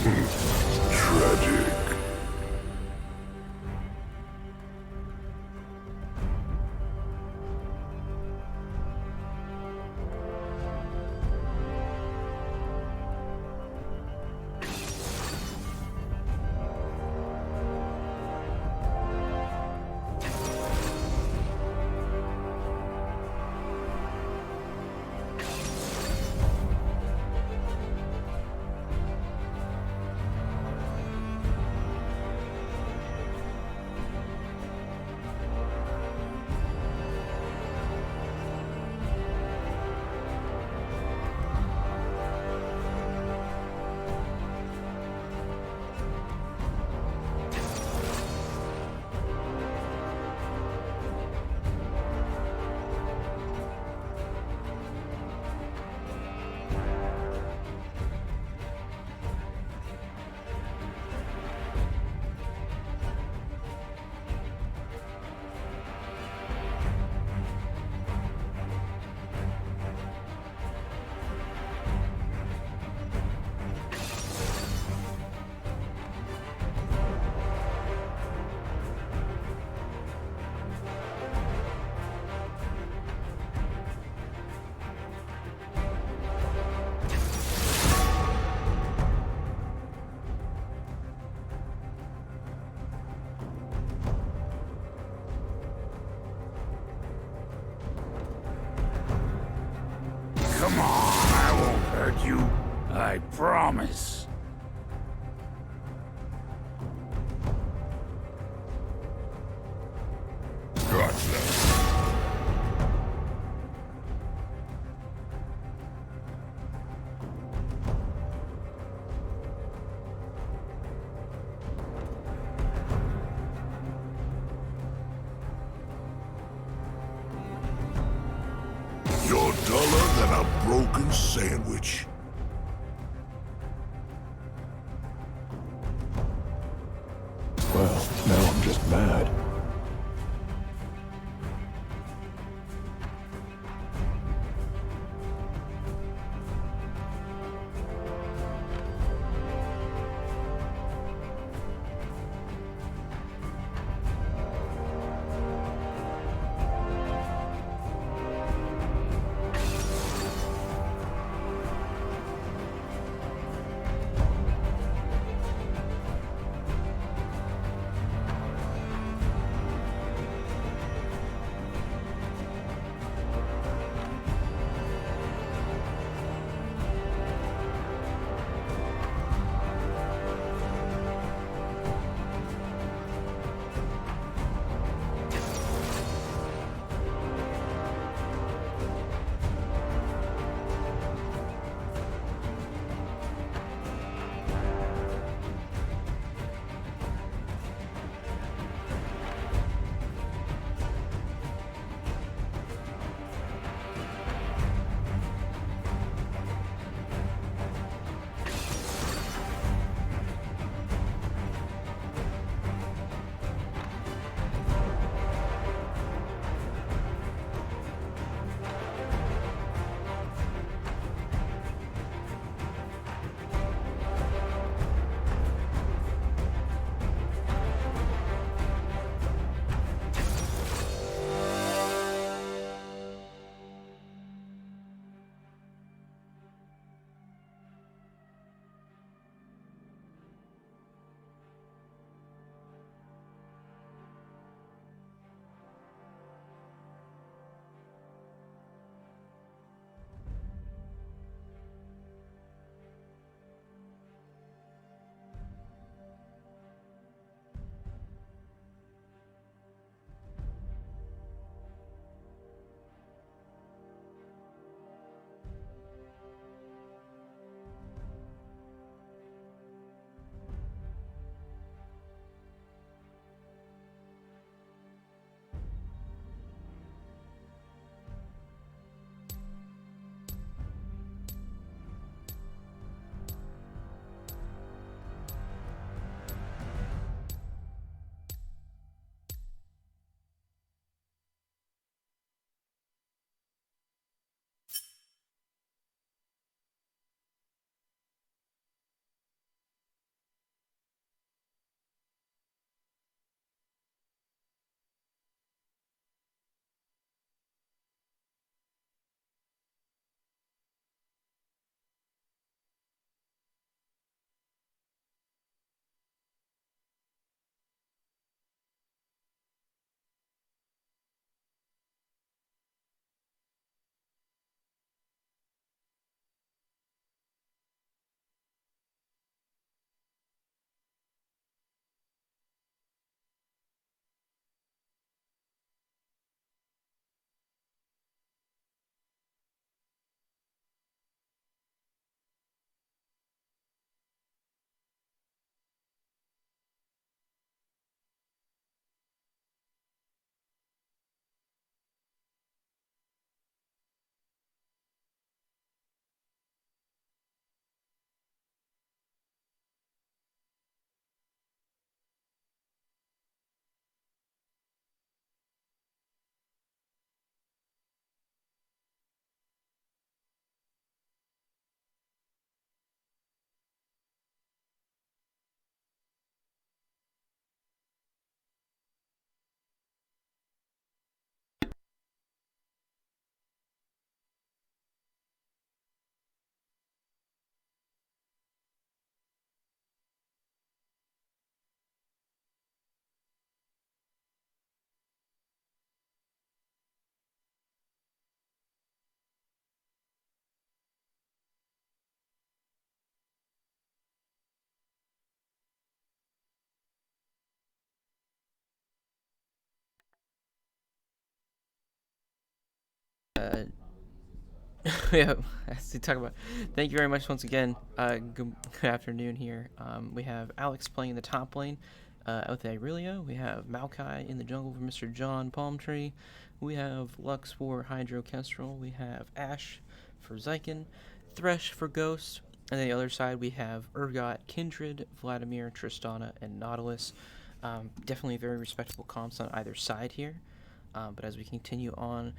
Tragic. Come on, I won't hurt you. I promise. Gotcha. You're duller than a broken sandwich. Well, now I'm just mad. Yeah, as we talk about. Thank you very much once again. Good afternoon here. We have Alex playing the top lane with Aurelia. We have Maokai in the jungle for Mr. John Palmtree. We have Lux for Hydro Kestrel. We have Ash for Zykin. Thresh for Ghost. And on the other side, we have Urgot, Kindred, Vladimir, Tristana, and Nautilus. Definitely very respectable comps on either side here. But as we continue on,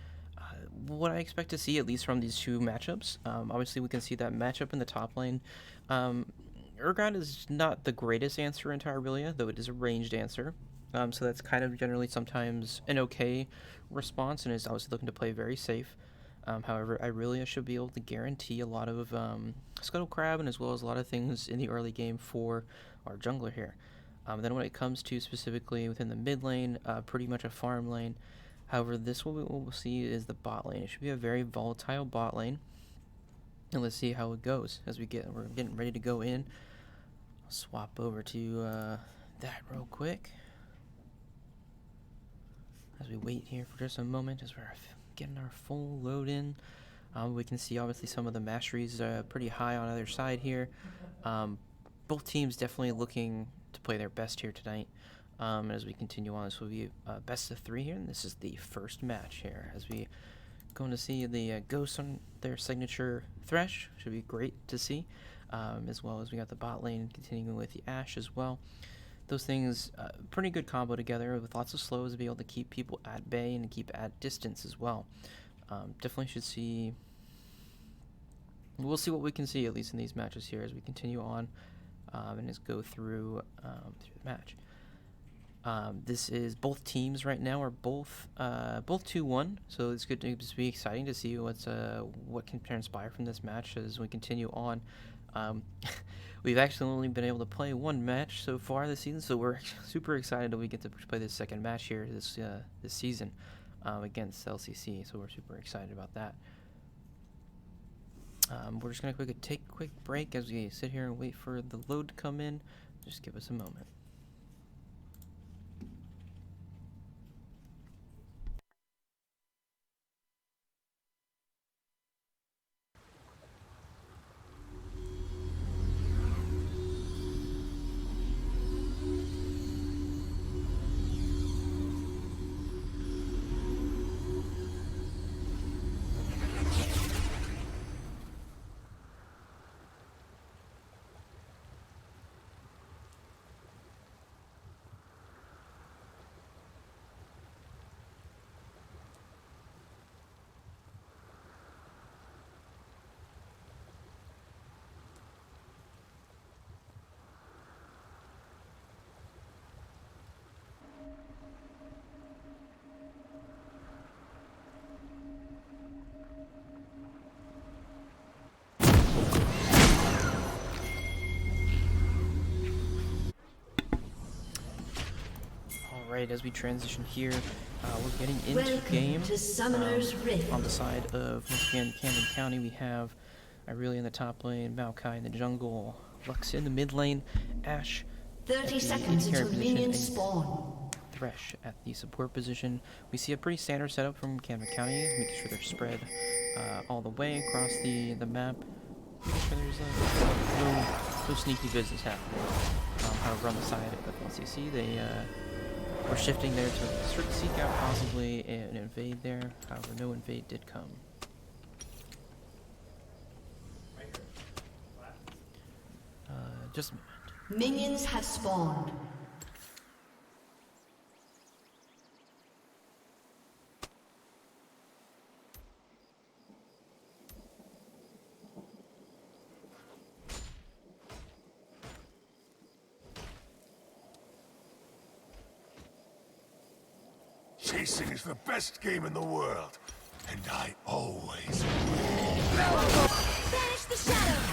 what I expect to see, at least from these two matchups, obviously we can see that matchup in the top lane. Urgot is not the greatest answer into Aurelia, though it is a ranged answer. So that's kind of generally sometimes an okay response, and is obviously looking to play very safe. However, Aurelia should be able to guarantee a lot of Scuttle Crab and as well as a lot of things in the early game for our jungler here. Then when it comes to specifically within the mid lane, pretty much a farm lane. However, this what we'll see is the bot lane. It should be a very volatile bot lane. And let's see how it goes as we're getting ready to go in. I'll swap over to that real quick. As we wait here for just a moment as we're getting our full load in. We can see obviously some of the masteries pretty high on either side here. Both teams definitely looking to play their best here tonight. As we continue on, this will be best of 3 here, and this is the first match here. As we going to see the Ghosts on their signature Thresh, should be great to see. As well as we got the bot lane continuing with the Ashe as well. Those things, pretty good combo together with lots of slows to be able to keep people at bay and keep at distance as well. Definitely should see. We'll see what we can see at least in these matches here as we continue on and just go through the match. This is both teams right now are both 2-1, so it's good to be exciting to see what can transpire from this match as we continue on. We've actually only been able to play one match so far this season, so we're super excited that we get to play this second match here this season against LCC. So we're super excited about that. We're just gonna take a quick break as we sit here and wait for the load to come in. Just give us a moment. Alright, as we transition here, we're getting into game. On the side of, once again, Camden County, we have Aurelia in the top lane, Maokai in the jungle, Lux in the mid lane, Ash 30 seconds until minions spawn. Thresh at the support position. We see a pretty standard setup from Camden County, making sure they're spread all the way across the map. Making sure there's no sneaky business happening. However, on the side of CCC, they we're shifting there to strict seek out, possibly an invade there. However, no invade did come. Just a moment. Minions have spawned. Chasing is the best game in the world, and I always Banish the shadow!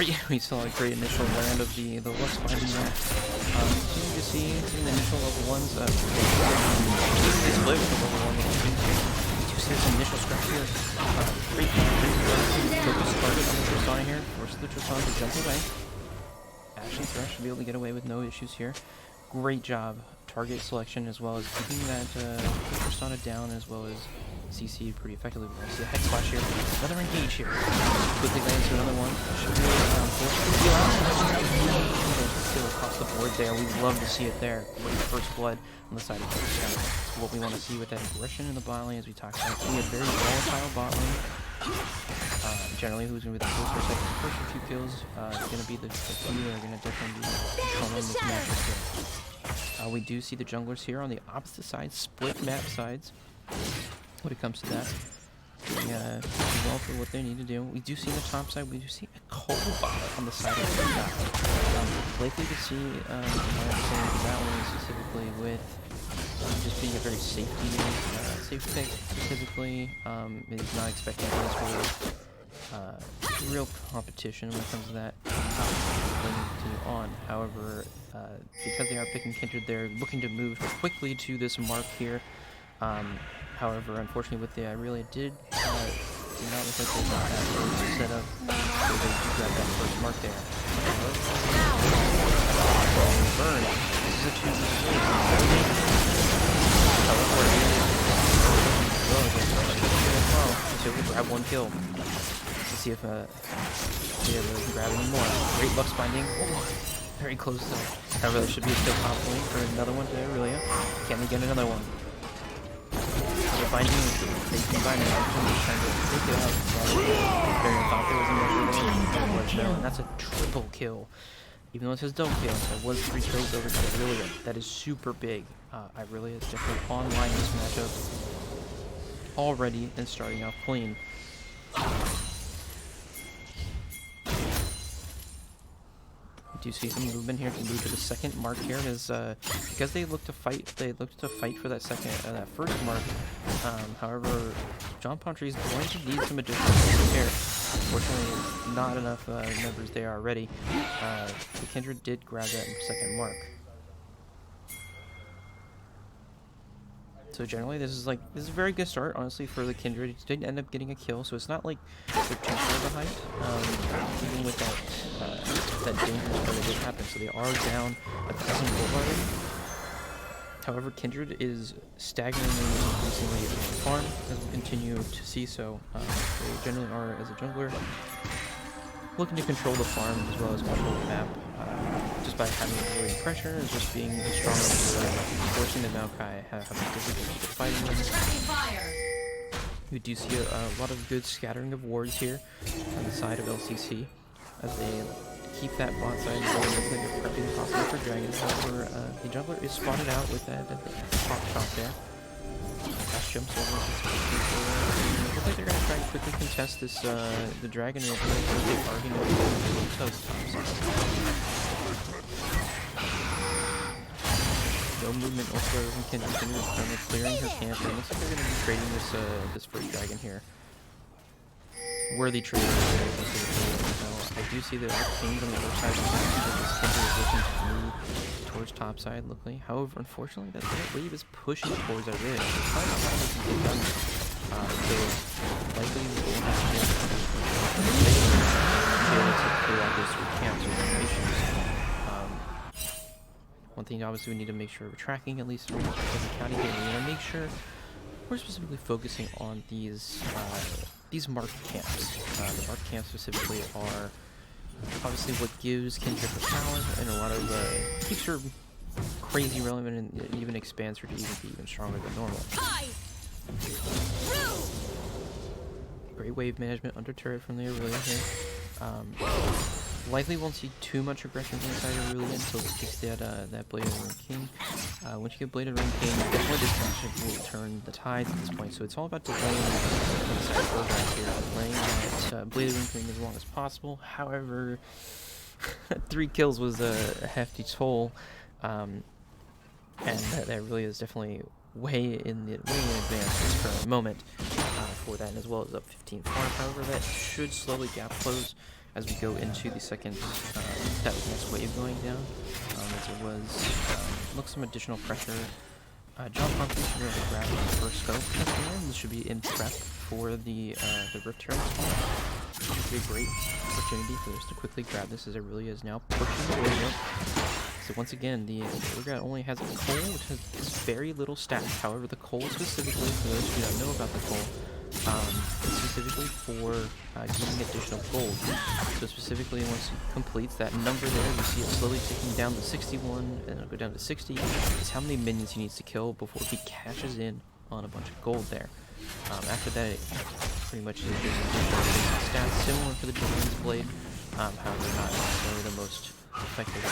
great. We saw a great initial land of the Lux binding there. Continue to see in the initial level ones. This split with the level 1 and 2. We do see some initial scrap here. Great focus target on the Tristana here. Force the Tristana to jump away. Ash and Thresh should be able to get away with no issues here. Great job. Target selection as well as keeping that Tristana down as well as CC pretty effectively. We're going to see a Hex Slash here. Another engage here. Quickly lands to another one. Should be kill across the board there. We love to see it there. Great first blood on the side of the Tristana. What we want to see with that aggression in the bot lane, as we talked about, we have very volatile bot lane. Generally, who's going to be the first or second? The first few kills is going to be the few that are going to definitely be controlling this matchup here. We do see the junglers here on the opposite side, split map sides. When it comes to that, well for what they need to do. We do see the top side. We do see a Cobalt on the side of the map. Likely to see my understanding of that one specifically with just being a very safe pick specifically. Is not expecting real competition when it comes to that. Continue on. However, because they are picking Kindred, they're looking to move quickly to this mark here. However, unfortunately, with the Irelia did not look like they got that first setup, so they do grab that first mark there. Burn. This is a 2v3. However, so we grab one kill. Let's see if they can grab any more. Great Lux binding. Oh, very close though. However, there should be a kill top lane for another one to Irelia. Can they get another one? Binding, they can bind it. I'm just trying to take it out. Thought there was a measure there, and that's a triple kill. Even though it says don't kill, there was 3 kills over to Irelia. That is super big. Irelia is definitely online this matchup already and starting off clean. Do you see some movement here to move to the second mark here? Is because they look to fight. They look to fight for that that first mark. However, John Pontry is going to need some additional members here. Unfortunately, not enough members there already. The Kindred did grab that second mark. So generally, this is a very good start, honestly, for the Kindred. He did end up getting a kill, so it's not like they're too far behind. Even with that dangerous play that did happen, so they are down a dozen gold already. However, Kindred is staggeringly increasingly farm, as we'll continue to see so. They generally are, as a jungler, looking to control the farm as well as control the map, just by having avoiding pressure and just being strong enough, forcing the Maokai have difficulty fighting them. We do see a lot of good scattering of wards here on the side of LCC as they keep that bot side going. Looks like they're prepping possibly for dragons. However, the jungler is spotted out with that top shot there. Ash jumps over to looks like they're going to try and quickly contest this the dragon real quick. They are going to go to the top side. No movement whatsoever from Kindred. Kindred is kind of clearing her camp. It looks like they're going to be trading this first dragon here. Worthy trade. I do see that Kings on the other side of the map, but this Kindred is looking to move towards top side, luckily. However, unfortunately, that wave is pushing towards our ridge. It's probably not how they can get done. So, likely we will have to be able to clear out those camps or formations. One thing, obviously, we need to make sure we're tracking, at least from the county here. We want to make sure we're specifically focusing on these marked camps. The marked camps specifically are obviously what gives Kindred the power, and a lot of keeps her crazy relevant and even expands her to even be even stronger than normal. Great wave management under turret from the Irelia here. Likely won't see too much aggression from the side of Irelia until it gets that Bladed Ring King. Once you get Bladed Ring King, definitely this matchup will turn the tide at this point. So it's all about delaying the side of Urgot here, delaying that Bladed Ring King as long as possible. However, 3 kills was a hefty toll, and that really is definitely way in advance at this current moment for that, as well as up 15 farm. However, that should slowly gap close as we go into the second, that next wave going down, as it was, looks some additional pressure. John Pumpkin should be able to grab his first scope at the end. This should be in prep for the Rift Turret spawn. This should be a great opportunity for us to quickly grab this as it really is now pushing the wave up. So once again, the Urgot only has a coal, which has very little stats. However, the coal specifically, for those who don't know about the coal, is specifically for getting additional gold. So specifically, once it completes that number there, you see it slowly ticking down to 61, and it'll go down to 60. Is how many minions he needs to kill before he cashes in on a bunch of gold there. After that, it pretty much is just additional stats, similar for the Dragon's Blade. However, not necessarily the most effective.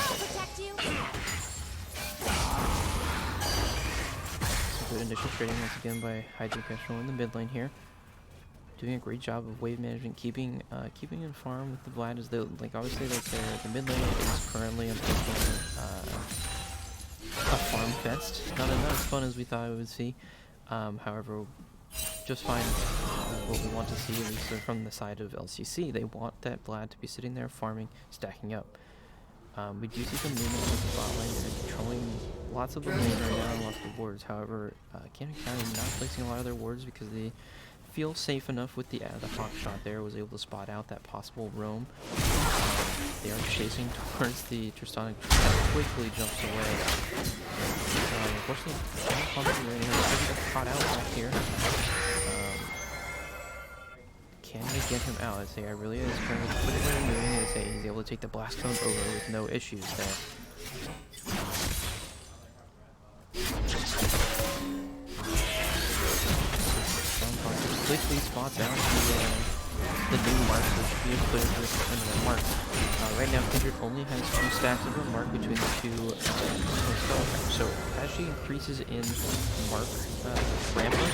Good initial trading once again by Hydro Kestrel in the mid lane here. Doing a great job of wave management, keeping in farm with the Vlad as though, like, obviously, like, the mid lane is currently unfortunately a farm fest. Not as fun as we thought it would see. However, just fine. What we want to see, at least from the side of LCC, they want that Vlad to be sitting there farming, stacking up. We do see some movement with the bot lane. They're controlling lots of the lane right now and lots of the wards. However, Cannon County not placing a lot of their wards because they feel safe enough with the hawk shot there. Was able to spot out that possible roam. They are chasing towards the Tristanic, quickly jumps away. Unfortunately, got caught out back here. Can they get him out? I'd say Irelia is currently quickly moving. I'd say he's able to take the blast cone over with no issues there. Quickly spots out the new mark, so it should be a clear for the another mark. Right now, Kindred only has 2 stacks of a mark between the two spellcraft. So as she increases in mark rampa,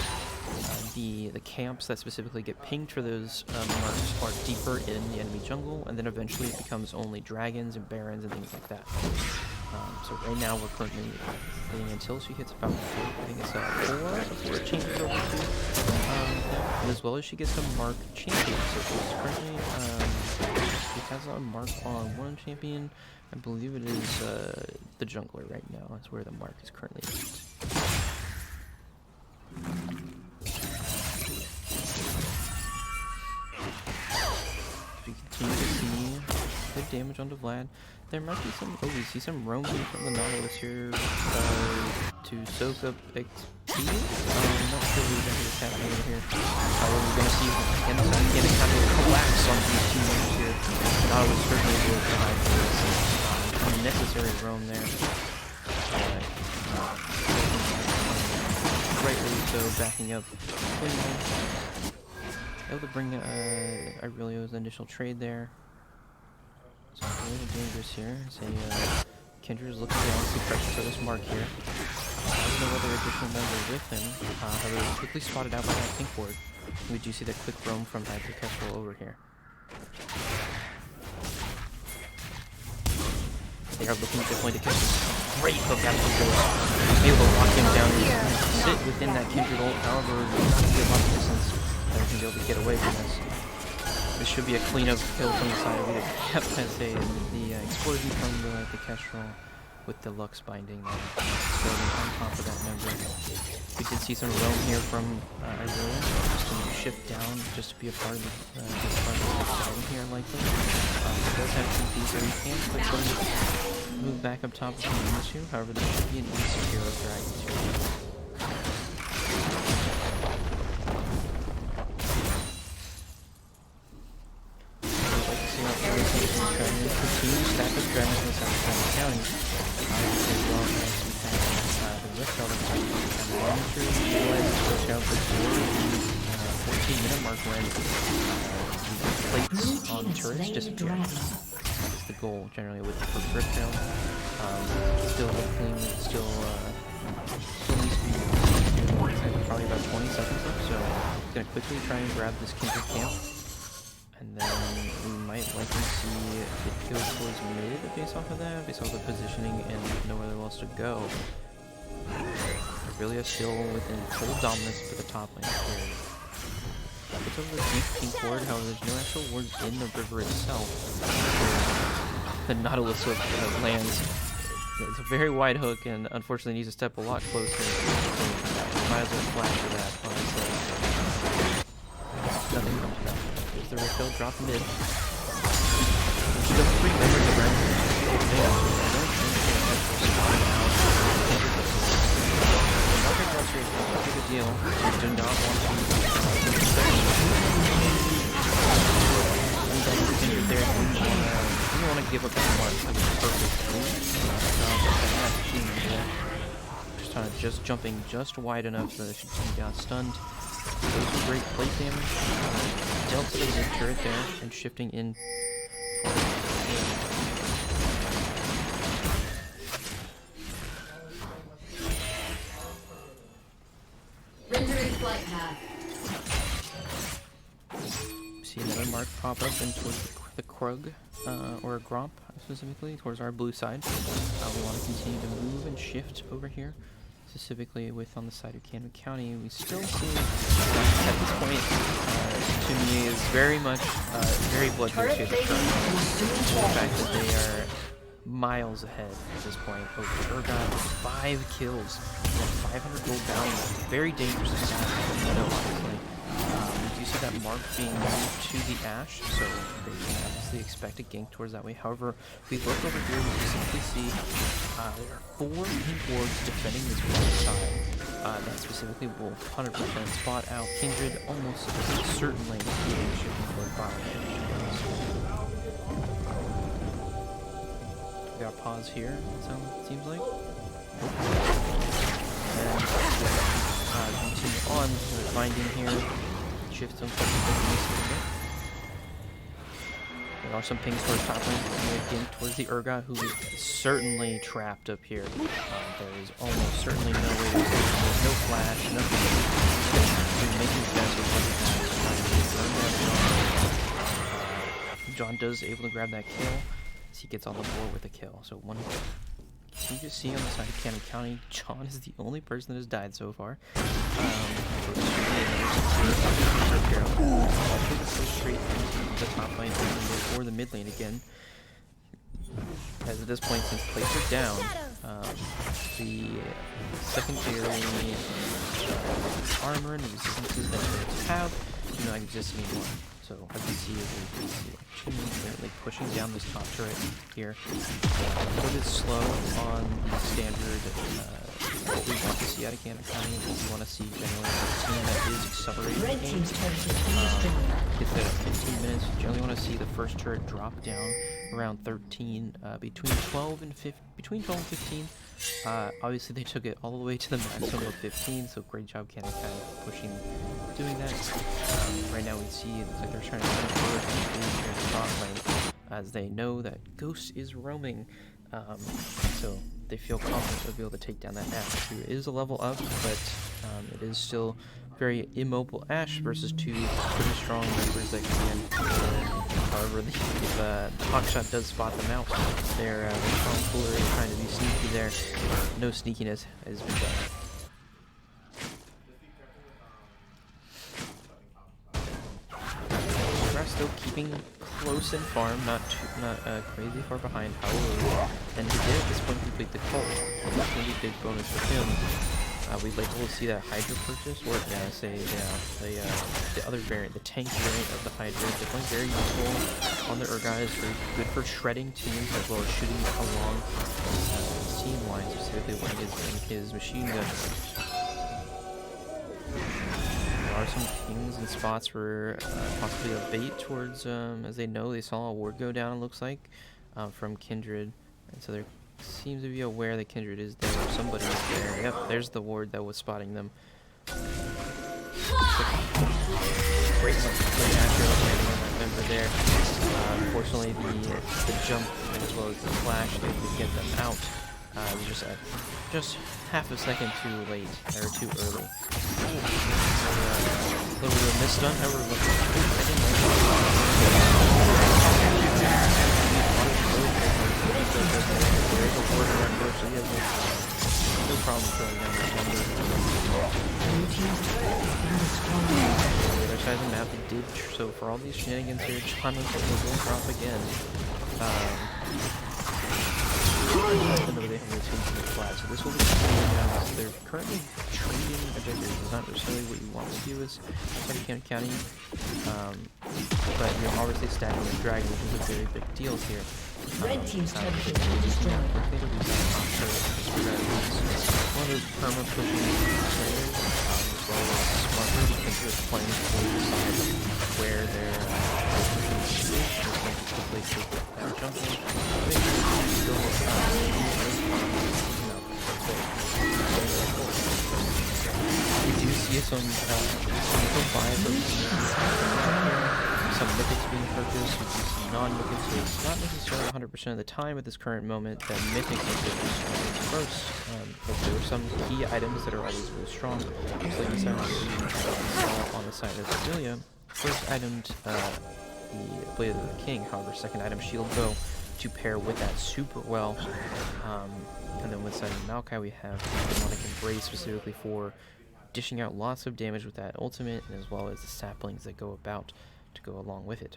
the camps that specifically get pinged for those marks are deeper in the enemy jungle, and then eventually it becomes only dragons and barons and things like that. So right now we're currently waiting until she hits about, I think it's 4 before it changes over to and as well as she gets a mark champion. So she's currently she has a mark on 1 champion. I believe it is the jungler right now. That's where the mark is currently at. We continue to see good damage onto Vlad. There might be some. Oh, we see some roaming from the Nautilus here to soak up XP. I'm not sure exactly what's happening over here. However, we're going to see Inside getting kind of collapse on these two moves here. Nautilus certainly will provide this unnecessary roam there. Rightly so, backing up. Able to bring Aurelio's initial trade there. So a little dangerous here. Kindred is looking down, see pressure for this mark here. There's no other additional member with him. However, quickly spotted out by that pink ward. We do see that quick roam from Hydro Kestrel over here. They are looking definitely to catch this great hook out of the door. Able to lock him down and sit within that Kindred ult. However, not going to be a lot of distance that we can be able to get away from this. This should be a cleanup kill from the side of either Cap as the explosion from the Kestrel with the Lux binding exploding on top of that member. We did see some roam here from Irelia, just to shift down, just to be a part of the fighting here likely. It does have TP, so we can quickly move back up top if we need to. However, there should be an easy hero dragon too. Continue to stack up dragons in South County, as well as we have the Rift Elder fight and Laramie utilize the Rift Elder before the 14-minute mark when the plates on turrets disappear. That's the goal generally with the Rift Elder. Still clean, still needs to be probably about 20 seconds left, so I'm going to quickly try and grab this Kindred camp. And then we might likely see it go towards mid based off of that, based off the positioning and nowhere else to go. Aurelia still within full dominance for the top lane here. It's over the deep pink ward, however there's no actual wards in the river itself. The Nautilus hook lands. It's a very wide hook and unfortunately needs to step a lot closer. Might as well flash for that, honestly. Nothing comes from that. There's the refill, drop mid. She doesn't bring memory around. I don't think she'll spot out. Market Rush is a big deal. You do not want to Kindred there. You don't want to give up that mark for the perfect move. Just jumping just wide enough so that she got stunned. Those were great plate damage. Dealt to the mid turret there and shifting in. Rendering flight path. See another mark pop up and towards the Krug, or a Gromp specifically, towards our blue side. We want to continue to move and shift over here, specifically with on the side of Camden County. We still see, at this point, to me, is very much, very bloodthirsty. The fact that they are miles ahead at this point. Urgot, 5 kills, 500 gold bounty. Very dangerous to stop, honestly. You see that mark being moved to the Ash, so they can obviously expect a gank towards that way. However, if we look over here, we specifically see there are 4 wards defending this one side. That specifically will 100% spot out Kindred, almost certainly getting shifting toward bottom. We got a pause here, it seems like. And continue on, finding here. Shift some focus. There are some pings towards top lane, again towards the Urgot, who is certainly trapped up here. There is almost certainly no way to escape. There's no flash, nothing. He's making the best of what he has. John does able to grab that kill as he gets on the board with a kill. So one hit. You just see on the side of Camden County, John is the only person that has died so far. Straight into the top lane or the mid lane again. As at this point, since plates are down, the secondary armor and resistances that turrets have do not exist anymore. So as you see, like pushing down this top turret here. A little bit slow on the standard what we want to see out of Camden County. We want to see generally a team that is accelerating games. Get that 15 minutes. Generally want to see the first turret drop down around 13, between 12 and 15. Obviously they took it all the way to the maximum of 15, so great job Camden County pushing, doing that. Right now we see it looks like they're trying to get forward to the top lane, as they know that Ghost is roaming, so they feel confident they'll be able to take down that Ash, who is a level up, but it is still very immobile Ash versus 2 pretty strong members that can. However, if Hawkshot does spot them out, they're strong cooler trying to be sneaky there. No sneakiness has been done. We're still keeping close in farm, not crazy far behind. However, and he did at this point complete the cult. That's going to be a big bonus for him. We'd like to see that Hydra purchase, or the other variant, the tank variant of the Hydra. Definitely very useful on the Urgot. Is very good for shredding teams as well as shooting along team lines, specifically when he's in his machine gun. There are some pings and spots for possibly a bait towards, as they know, they saw a ward go down, it looks like, from Kindred, and so they're seems to be aware that Kindred is there, or somebody is there. Yep, there's the ward that was spotting them. Great accurate member there. Unfortunately, the jump as well as the flash they could get them out. Was just half a second too late, or too early. A little bit of a miss stun, however, there's a ward around Bush, so he has no problem throwing down this number. The other side of the map, So for all these shenanigans here, John will drop again. Even though they have rotated to the flat, so this will be continuing now. They're currently trading objectives. It's not necessarily what you want to do as County, but you're obviously stacking the dragon, which is a very big deal here. Red team's turret has been destroyed. One of those perma pushing players, as well as smarter because they're playing for the side where they're pushing the places that are jumping. We do see some some mythics being purchased, we do see non-mythics, so it's not necessarily 100% of the time at this current moment that mythics are purchased first, but there are some key items that are always really strong. So like you saw on the side of Amelia, first item, the Blade of the King, however, second item, Shield Bow, to pair with that super well. And then with side of Maokai, we have the Demonic Embrace specifically for dishing out lots of damage with that ultimate, and as well as the saplings that go about to go along with it.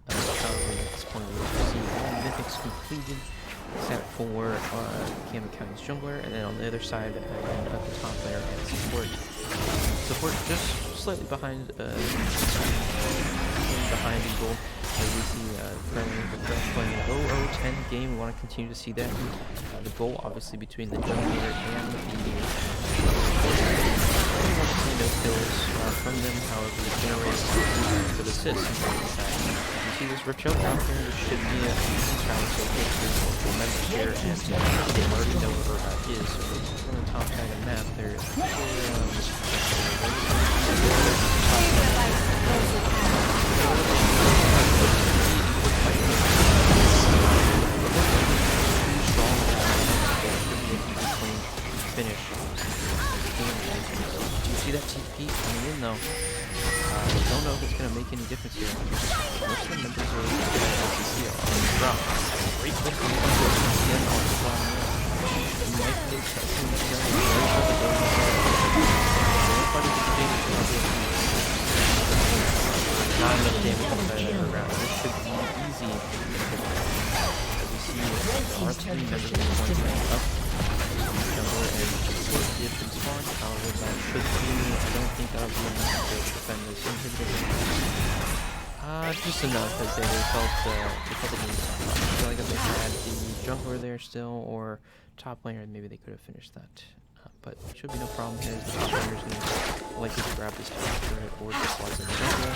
However, at this point, we'll see all mythics completed, except for Camden County's jungler, and then on the other side, at the top there, and support. Support just slightly behind Eagle. As we see currently the playing an 0-10 game. We want to continue to see that. The goal, obviously, between the jungler and the no kills from them, however, it generates the assists. You see this rip choke out there, which should be a challenge so good for multiple members here, and they already know where that is. So on the top side of the map, there's finish. Do you see that TP coming in though? I don't know if it's going to make any difference here. Most of the members are CCC on the drop. Great click on the again on the bottom there. You might take something that's going to be very good. Everybody gets damage on the not enough damage on the side of the round. This should be easy. As we see, our three members are going up. Jungler and support dip and spawn. However, that should be, I don't think that'll be enough to defend this inhibitor. Just enough as they felt they needed that. I feel like if they had the jungler there still, or top laner, maybe they could have finished that. But it should be no problem here as the top laner's going to likely to grab this top turret or dislodge the jungler.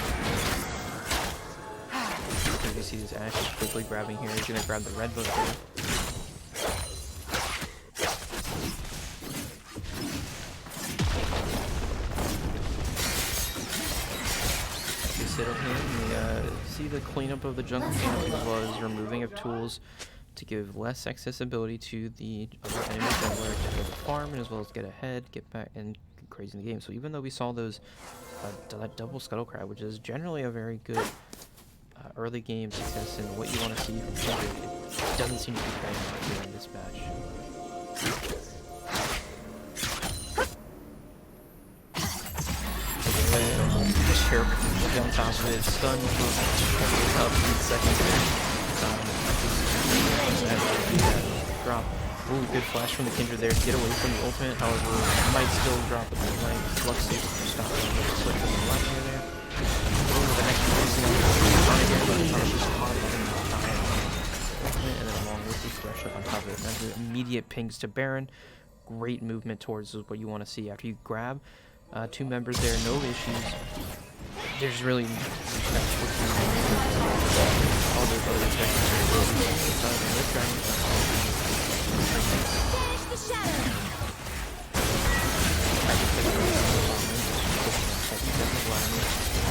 As you see this Ashe is quickly grabbing here, he's going to grab the red buff here. Sit on him. We see the cleanup of the jungle camp as well as removing of tools to give less accessibility to the other enemy jungler to go to farm and as well as get ahead, get back, and get crazy in the game. So even though we saw those that double scuttle crab, which is generally a very good early game success and what you want to see from Kendrick, it doesn't seem to be playing out here in this match. On top of it, stun for up in seconds there. Drop. Ooh, good flash from the Kindred there to get away from the ultimate. However, might still drop it. Might Flux safe to stop him. Slip from the left here there. Ooh, the next one is trying to get by the time just caught it in the time. Ultimate, and then along with the thresh up on top of it. That's the immediate pings to Baron. Great movement towards what you want to see after you grab two members there. No issues. There's really all those other techniques are really the shadow.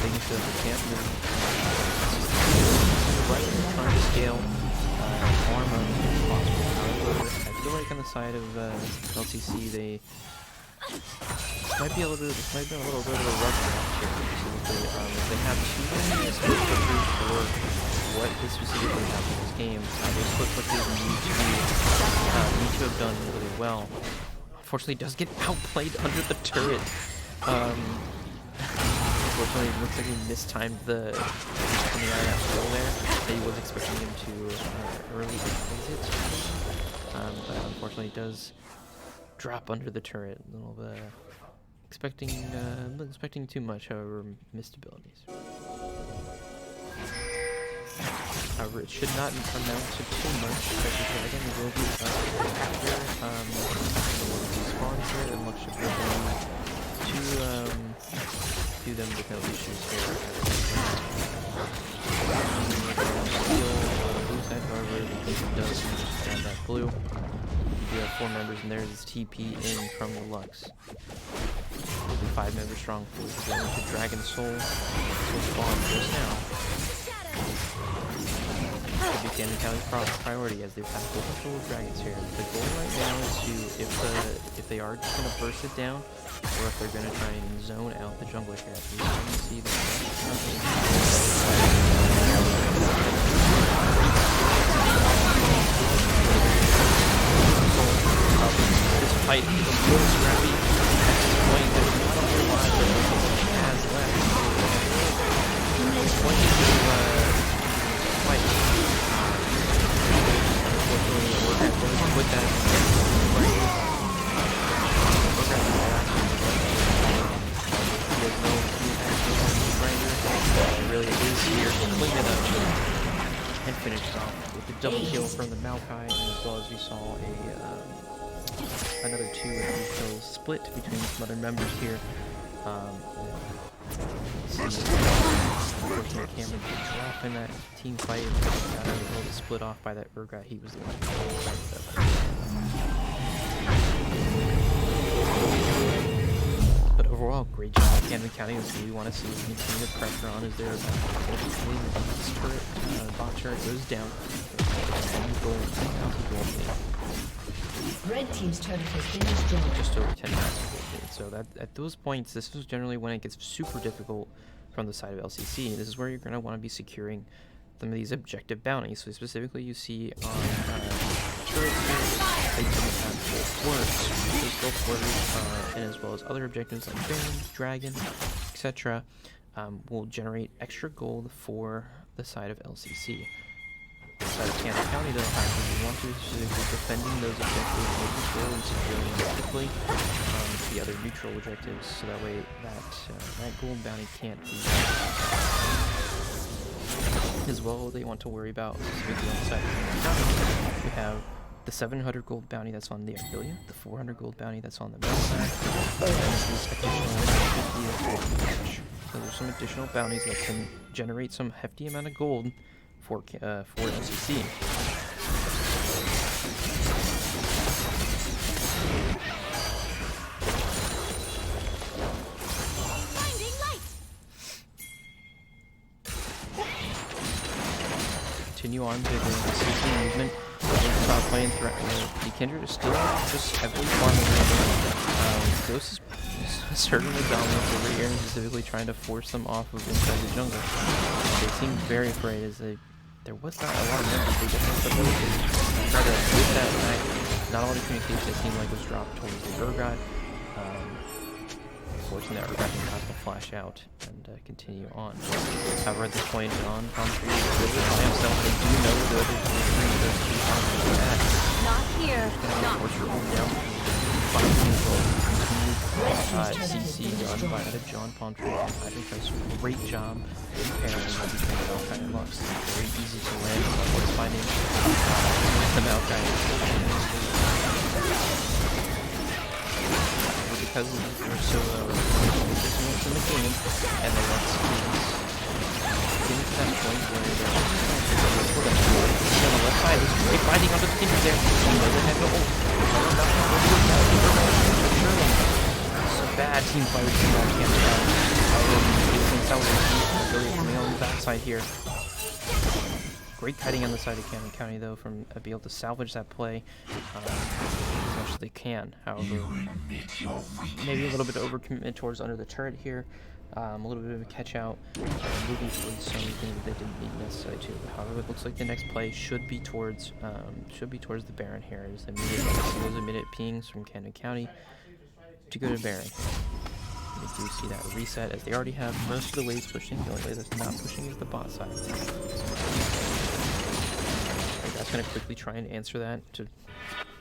Making sure they can't move. Trying to scale armor if possible. However, I feel like on the side of LCC they might be a little bit of a rough match here. They have too many split clickers for what is specifically happening in this game. Those split clickers need to have done really well. Unfortunately, does get outplayed under the turret. Unfortunately, it looks like he mistimed the coming out of that hole there. He was expecting him to early exit, but unfortunately, it does drop under the turret. A little bit expecting too much. However, missed abilities. However, it should not amount to too much, because again, it will be after the spawns here, and much should be going to do them with no issues here. Blue side, however, it does grab that blue. You do have 4 members, and there's this TP in from the Lux. Will be 5 members strong for going to Dragon Soul. Soul spawn just now. Should be Cannon County's priority, as they've had full control of dragons here. The goal right now is to, if they are just going to burst it down, or if they're going to try and zone out the jungler here. So you can see that. This fight is a little scrappy at this point. There's not a whole lot that has left. It's going to fight. Unfortunately, we're going to put that It really is here to clean it up and finish it off with a double kill from the Maokai, and as well as we saw another 2 and 3 kills split between some other members here. Unfortunately, Cameron did drop in that team fight and got able to split off by that Urgot. He was the one who But overall, great job, Camden County. That's what we want to see. We continue the pressure on as they're this turret, bot turret goes down. Red team's turret has been destroyed. Just over 10,000 gold lead. So that at those points, this is generally when it gets super difficult from the side of LCC. This is where you're going to want to be securing some of these objective bounties. So specifically, you see on turrets here, they didn't have gold quarters, and as well as other objectives like Baron, Dragon, etc. Will generate extra gold for the side of LCC. The side of Canada County, though, however, you want to be defending those objectives, making sure and securing them quickly the other neutral objectives, so that way that gold bounty can't be. As well, they want to worry about specifically on the side of Canada County. We have the 700 gold bounty that's on the Aprilia, the 400 gold bounty that's on the middle side, and this additional 50 So there's some additional bounties that can generate some hefty amount of gold for LCC. Continue on to the CCC movement. Top lane threat. The Kindred is still just heavily farming. Ghost is certainly dominant over here, and specifically trying to force them off of inside the jungle. They seem very afraid, as there was not a lot of members. They definitely try to get that back. Not all the communication it seemed like was dropped towards the Urgot. Forcing that Urgot to have to flash out and continue on. However, at this point, John Pomfrey is really by himself. They do know the other three of those 2 Pomfreys are at. Not here. Not Force your own down. CC done by John Pomfrey. I think that's a great job in pairing between Maokai and Lux. Very easy to land. What's finding the Maokai. Because they're so in the game, and the Lux is getting to that point where they're on the left side. There's great fighting onto the Kindred there. They have no ult. It's a bad team fight between all Canada. Coming on the backside here. Great kiting on the side of Cannon County, though, from be able to salvage that play as much as they can. However, maybe a little bit of overcommitment towards under the turret here. A little bit of a catch out, moving towards some things that they didn't need necessarily to. However, it looks like the next play should be towards the Baron here. As those immediate pings from Cannon County to go to Baron. do see that reset as they already have most of the waves pushing. The only way that's not pushing is the bot side. That's going to quickly try and answer that to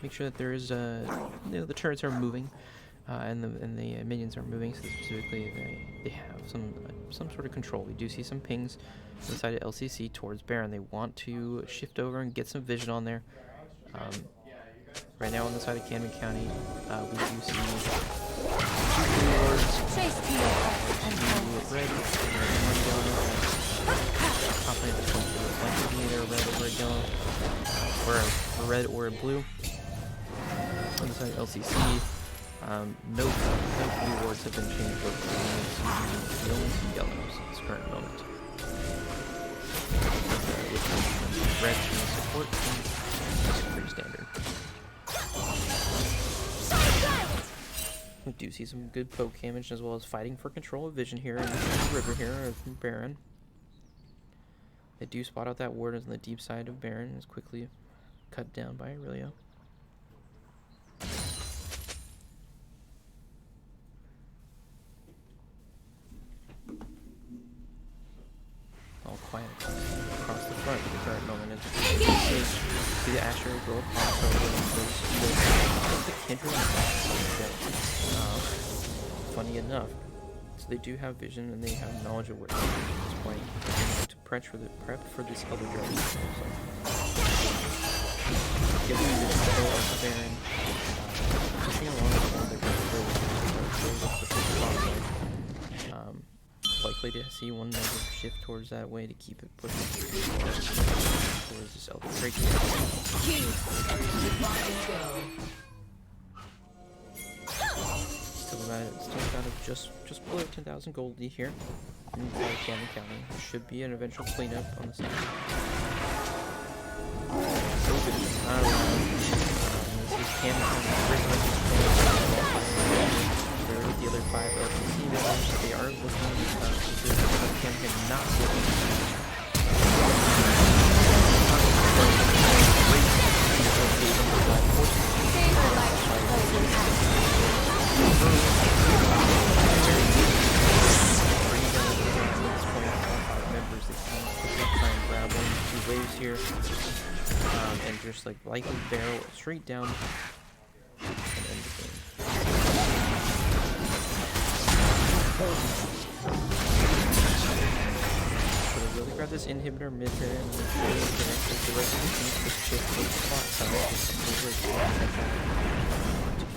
make sure that there is, you know, the turrets are moving and the minions are moving. So specifically, they have some sort of control. We do see some pings inside of LCC towards Baron. They want to shift over and get some vision on there. Right now on the side of Camden County, we do see two wards, two red, one yellow. Top lane is going to likely be either a red or a yellow, or a red or a blue. On the side of LCC, no blue wards have been changed over. We only see yellows at this current moment. With red being support, it's pretty standard. We do see some good poke damage as well as fighting for control of vision here in the river here from Baron. They do spot out that ward on the deep side of Baron and is quickly cut down by Aurelio. All quiet across the front at the current moment. See the Asher go across over the Kindred on the back. Funny enough, so they do have vision and they have knowledge of where at this point. They're going to prep for this other dragon. So, give them the control of the Baron. Pushing along the wall, they're going to go with the bottom. Likely to see one member shift towards that way to keep it pushing towards this elder breaking. Still got just below 10,000 gold here in Camden County. There should be an eventual cleanup on the side. So good. This is Camden County. They're with the other 5 LCC members. They are looking Camden not looking members that can try and grab 1 or 2 waves here, and just like likely barrel straight down and end the game. So they really grab this inhibitor mid there and then connect with the rest of the team to shift to the spot side.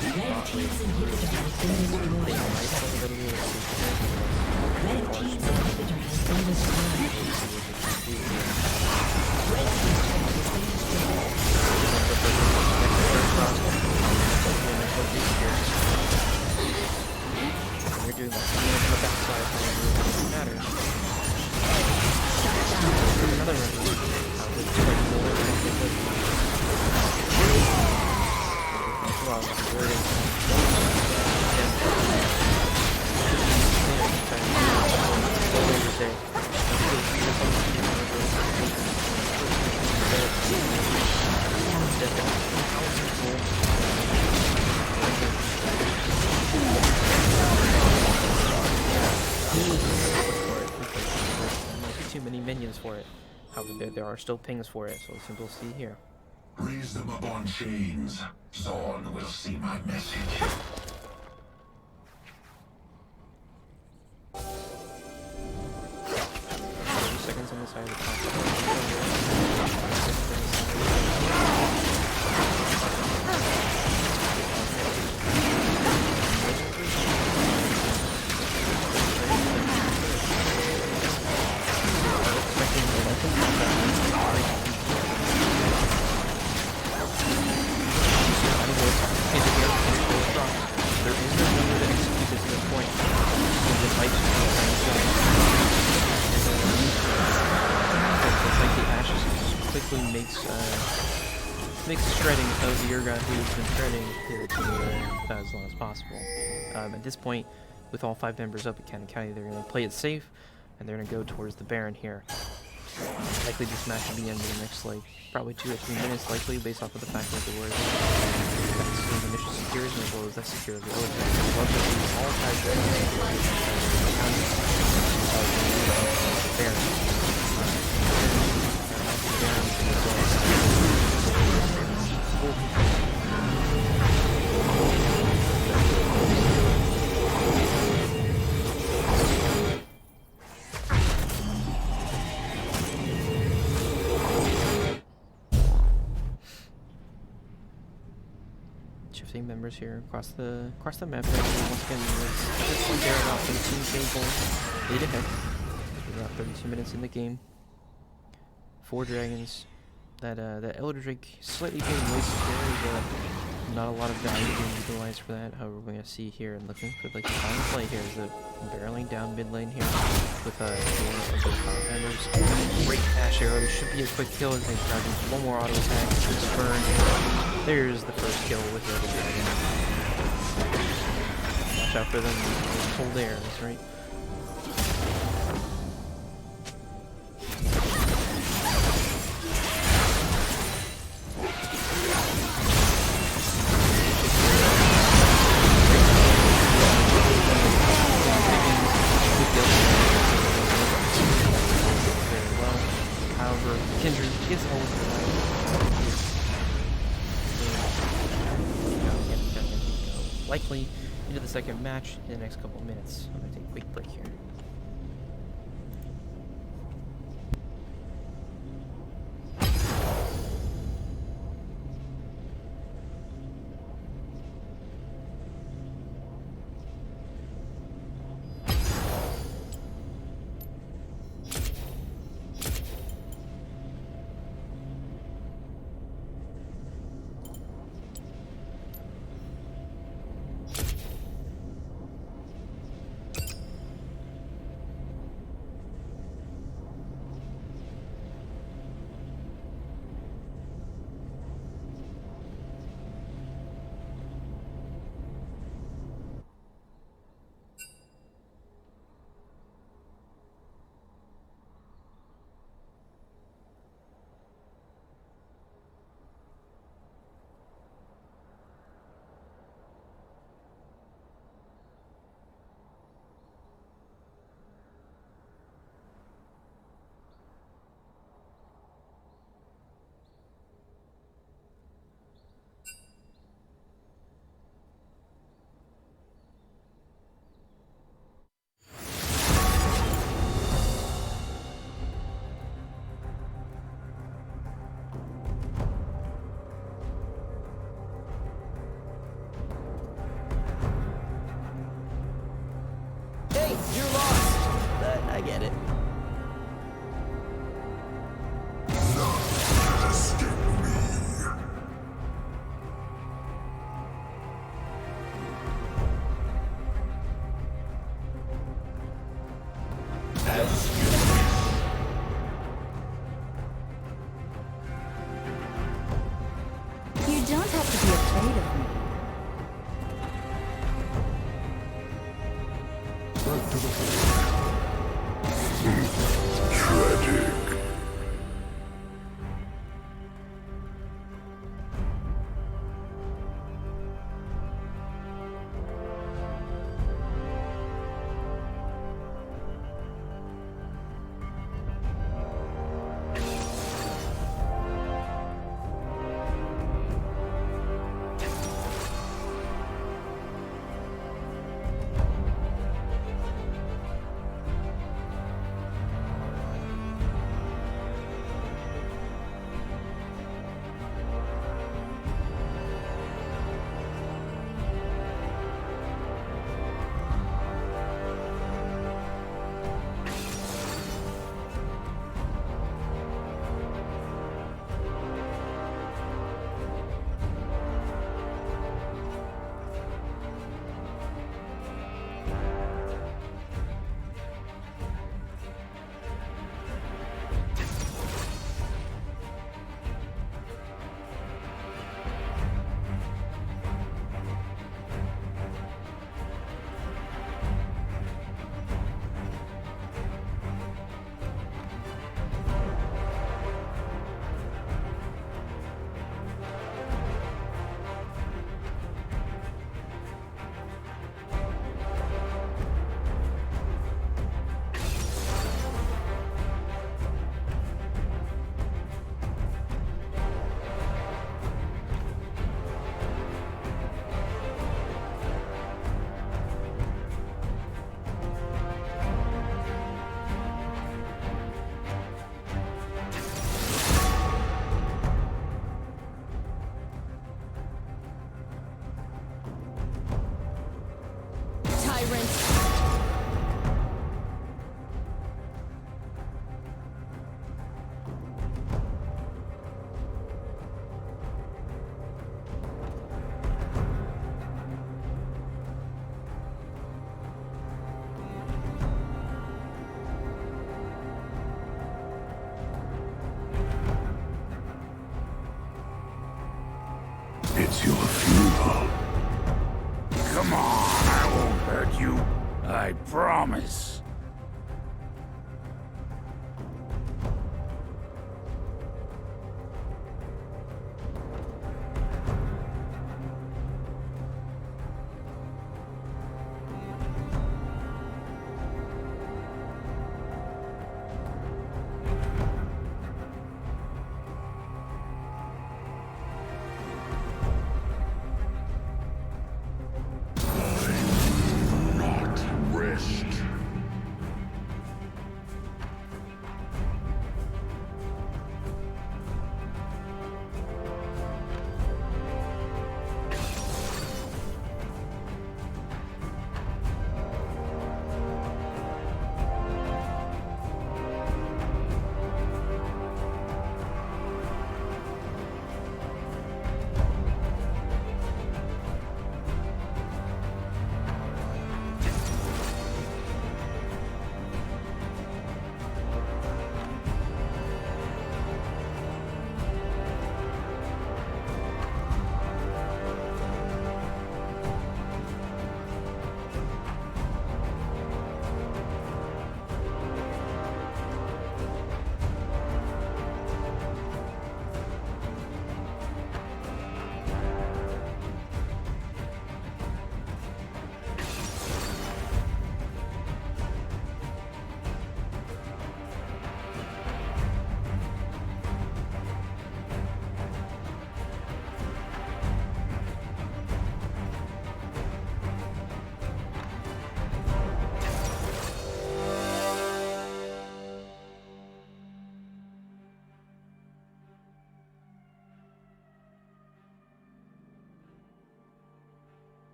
Red team's inhibitor has been destroyed. Red team's inhibitor has been destroyed. Red team's turret has been destroyed. You're doing that. On the backside, it doesn't matter. Another one. Too many minions for it. However, there are still pings for it, so we'll see here. Raise them up on chains. Zorn will see my message. 30 seconds on the side of the top. There is no number that executes at this point. It might just like the ashes quickly makes the shredding of the Urgot who's been shredding here to as long as possible. At this point, with all 5 members up at Camden County, they're going to play it safe, and they're going to go towards the Baron here. Likely this match will be ending in the next, like, probably 2 or 3 minutes, likely, based off of the fact that there was some initial security as well as that security. Love to see all types of shifting members here across the map. Once again, this one there about 13k gold, 8 ahead. We're about 32 minutes in the game. 4 dragons. That Elder Drake slightly being wasted there, but not a lot of value being utilized for that. However, we're gonna see here and looking for like the final play here is the barreling down mid lane here with one of the top members. Great dash arrow. This should be a quick kill as they grab one more auto attack. It's burned. There's the first kill with the Elder Dragon. Watch out for them cold arrows, right? Likely into the second match in the next couple of minutes. I'm going to take a quick break here. I get it. You don't have to be afraid of me. Back to the Tragic. I promise. Not rest.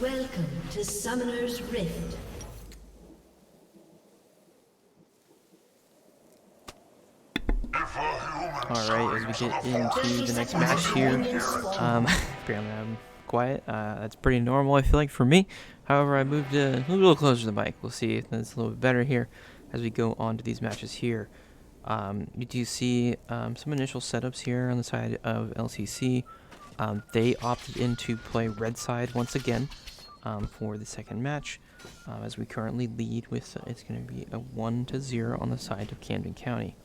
Welcome to Summoner's Rift. Alright, as we get into the next match here, I'm quiet. That's pretty normal, I feel like, for me. However, I moved a little closer to the mic. We'll see if that's a little bit better here as we go on to these matches here. You do see some initial setups here on the side of LCC. They opted in to play red side once again for the second match, as we currently lead with, it's going to be a 1-0 on the side of Camden County.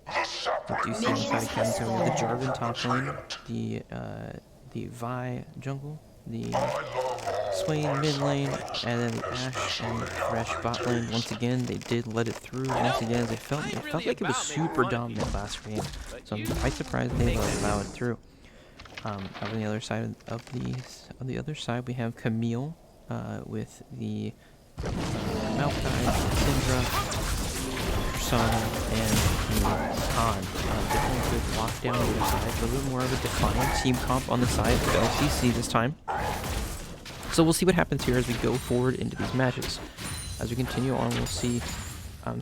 We do see on the side of Camden County the Jarvan top lane, the Vi jungle, the Swain mid lane, and then the Ashe and the Thresh bot lane. Once again, they did let it through. Once again, it felt like it was super dominant last game, so I'm quite surprised they allowed it through. On the other side on the other side, we have Camille with the Maokai, Syndra, Persona, and the Khan. Definitely good lockdown on the other side. A little more of a defiant team comp on the side of LCC this time. So we'll see what happens here as we go forward into these matches. As we continue on, we'll see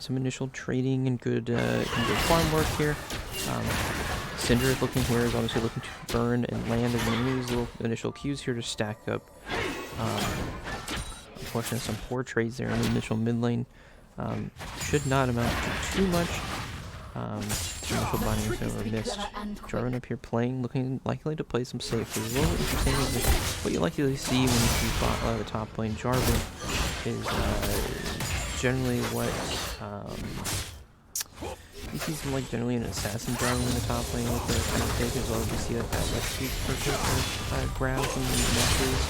some initial trading and good farm work here. Syndra looking here is obviously looking to burn and land as many of these little initial Qs here to stack up. Unfortunately, some poor trades there in the initial mid lane. Should not amount to too much. Initial bindings that were missed. Jarvan up here playing, looking likely to play some safe. It's a little interesting is what you likely see when you see the top lane. Jarvan is generally what you see some generally an assassin Jarvan in the top lane with the kind of take as well as you see that sweet grabs and meshes.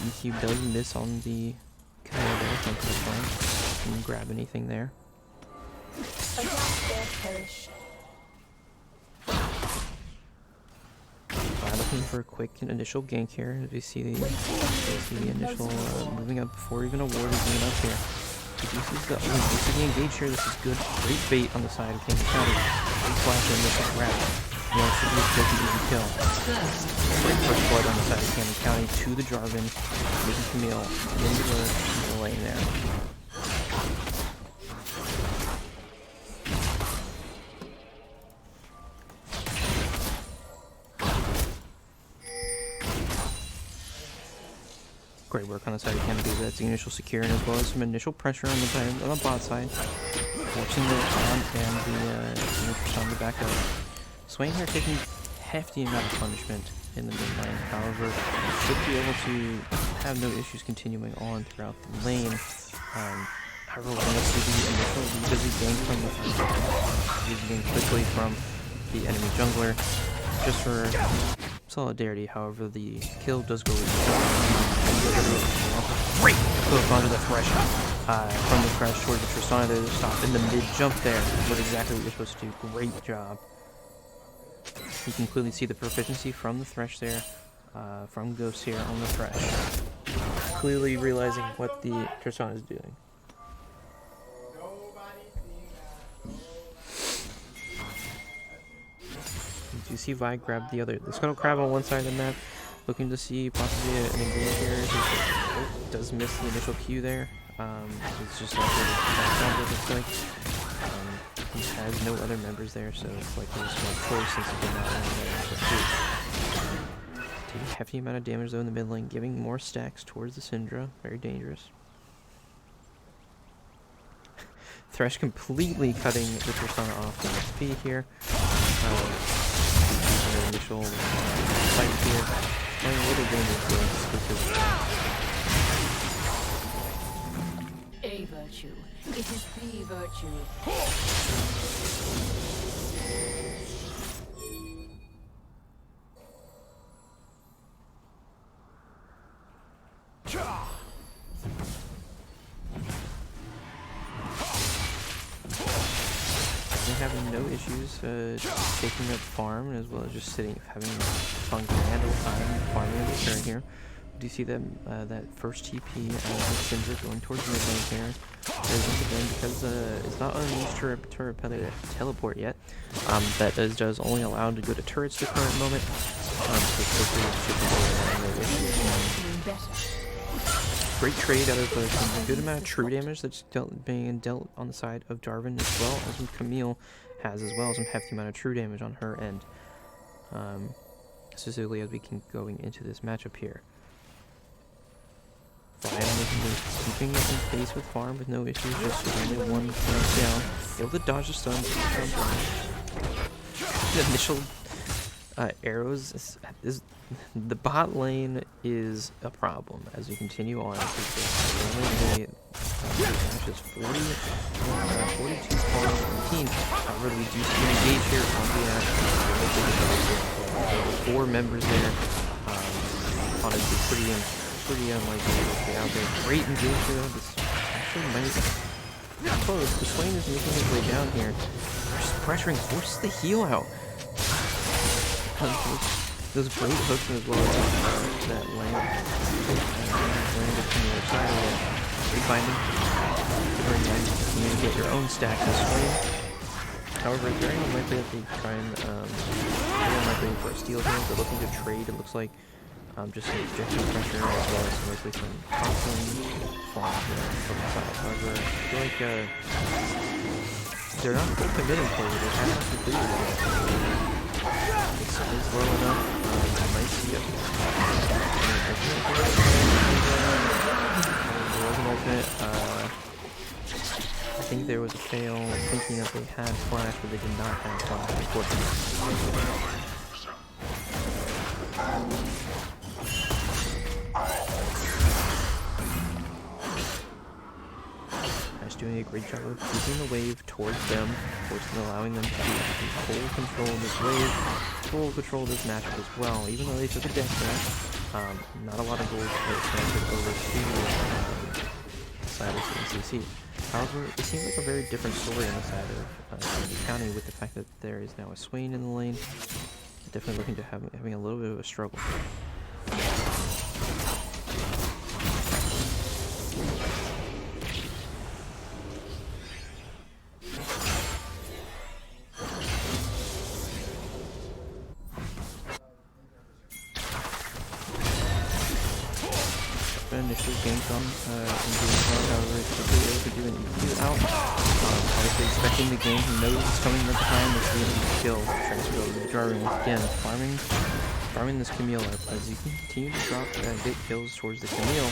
EQ does miss on the command there, thank you for fine. Can grab anything there. Looking for a quick initial gank here. As we see the initial moving up before even a ward is moving up here. This is the engage here. This is good. Great bait on the side of Camden County. Big flash in this grab. You know, it should be a quick and easy kill. Great first blood on the side of Camden County to the Jarvan, making Camille into the lane there. Great work on the side of Camden. That's the initial securing as well as some initial pressure on the bot side. Forcing the on and the Persona to back up. Swain here taking hefty amount of punishment in the mid lane. However, should be able to have no issues continuing on throughout the lane. However, we're going to see the initial busy gank from quickly from the enemy jungler, just for solidarity. However, the kill does go with great hook onto the Thresh from the Thresh towards the Persona to stop in the mid jump there. What exactly what you're supposed to do. Great job. You can clearly see the proficiency from the Thresh there, from Ghost here on the Thresh. Clearly realizing what the Persona is doing. You see Vi grab the Scuttle Crab on one side of the map, looking to see possibly an engage here. Does miss the initial Q there. It's just like it looks like. He has no other members there, so it's like there's no choice since he did not own there. Taking a hefty amount of damage though in the mid lane, giving more stacks towards the Syndra. Very dangerous. Thresh completely cutting the Persona off the speed here. Initial fight here. Playing a little dangerous because a virtue. It is the virtue. Having no issues taking up farm as well as just having fun grand old time farming in the turn here. Do you see them that first TP with Syndra going towards the mid lane here? Once again, because it's not unleashed to teleport yet, that does only allow him to go to turrets at the current moment. So quickly should be no issues. better. Great trade out of a good amount of true damage that's being dealt on the side of Darwin, as well as what Camille has as well, some hefty amount of true damage on her end. Specifically as we can going into this matchup here. Keeping it in face with farm with no issues, just only one down. Able to dodge the stun. The initial arrows is the bot lane is a problem as we continue on. The match is 42 14. However, we do see an engage here on the action. 4 members there. Honestly, pretty unlikely to stay out there. Great engage though. This actually might close. The Swain is making his way down here. Just pressuring, forces the heal out. Those great hooks as well as that land. Landed from the other side of it. Great binding. Very nice. You need to get your own stack this way. However, it's very unlikely that they try and very unlikely for a steal here. They're looking to trade. It looks like just some objective pressure as well as mostly some toppling from the side. However, I feel like they're not full committing for it. They haven't completed it. It's low enough. I might see it. There was an ultimate. I think there was a fail thinking that they had flash, but they did not have flash, unfortunately. Doing a great job of keeping the wave towards them, allowing them to be full control of this wave, full control of this matchup as well. Even though they took a death match, not a lot of gold transferred over to the side of CCC. However, it seems like a very different story on the side of Laramie County with the fact that there is now a Swain in the lane. Definitely looking to having a little bit of a struggle. Initially ganked on however it's quickly able to do an EQ out. Obviously expecting the game, he knows it's coming at the time, it's leading to kill. Transfer over to Jarvin again, farming this Camille up as you continue to drop get kills towards the Camille.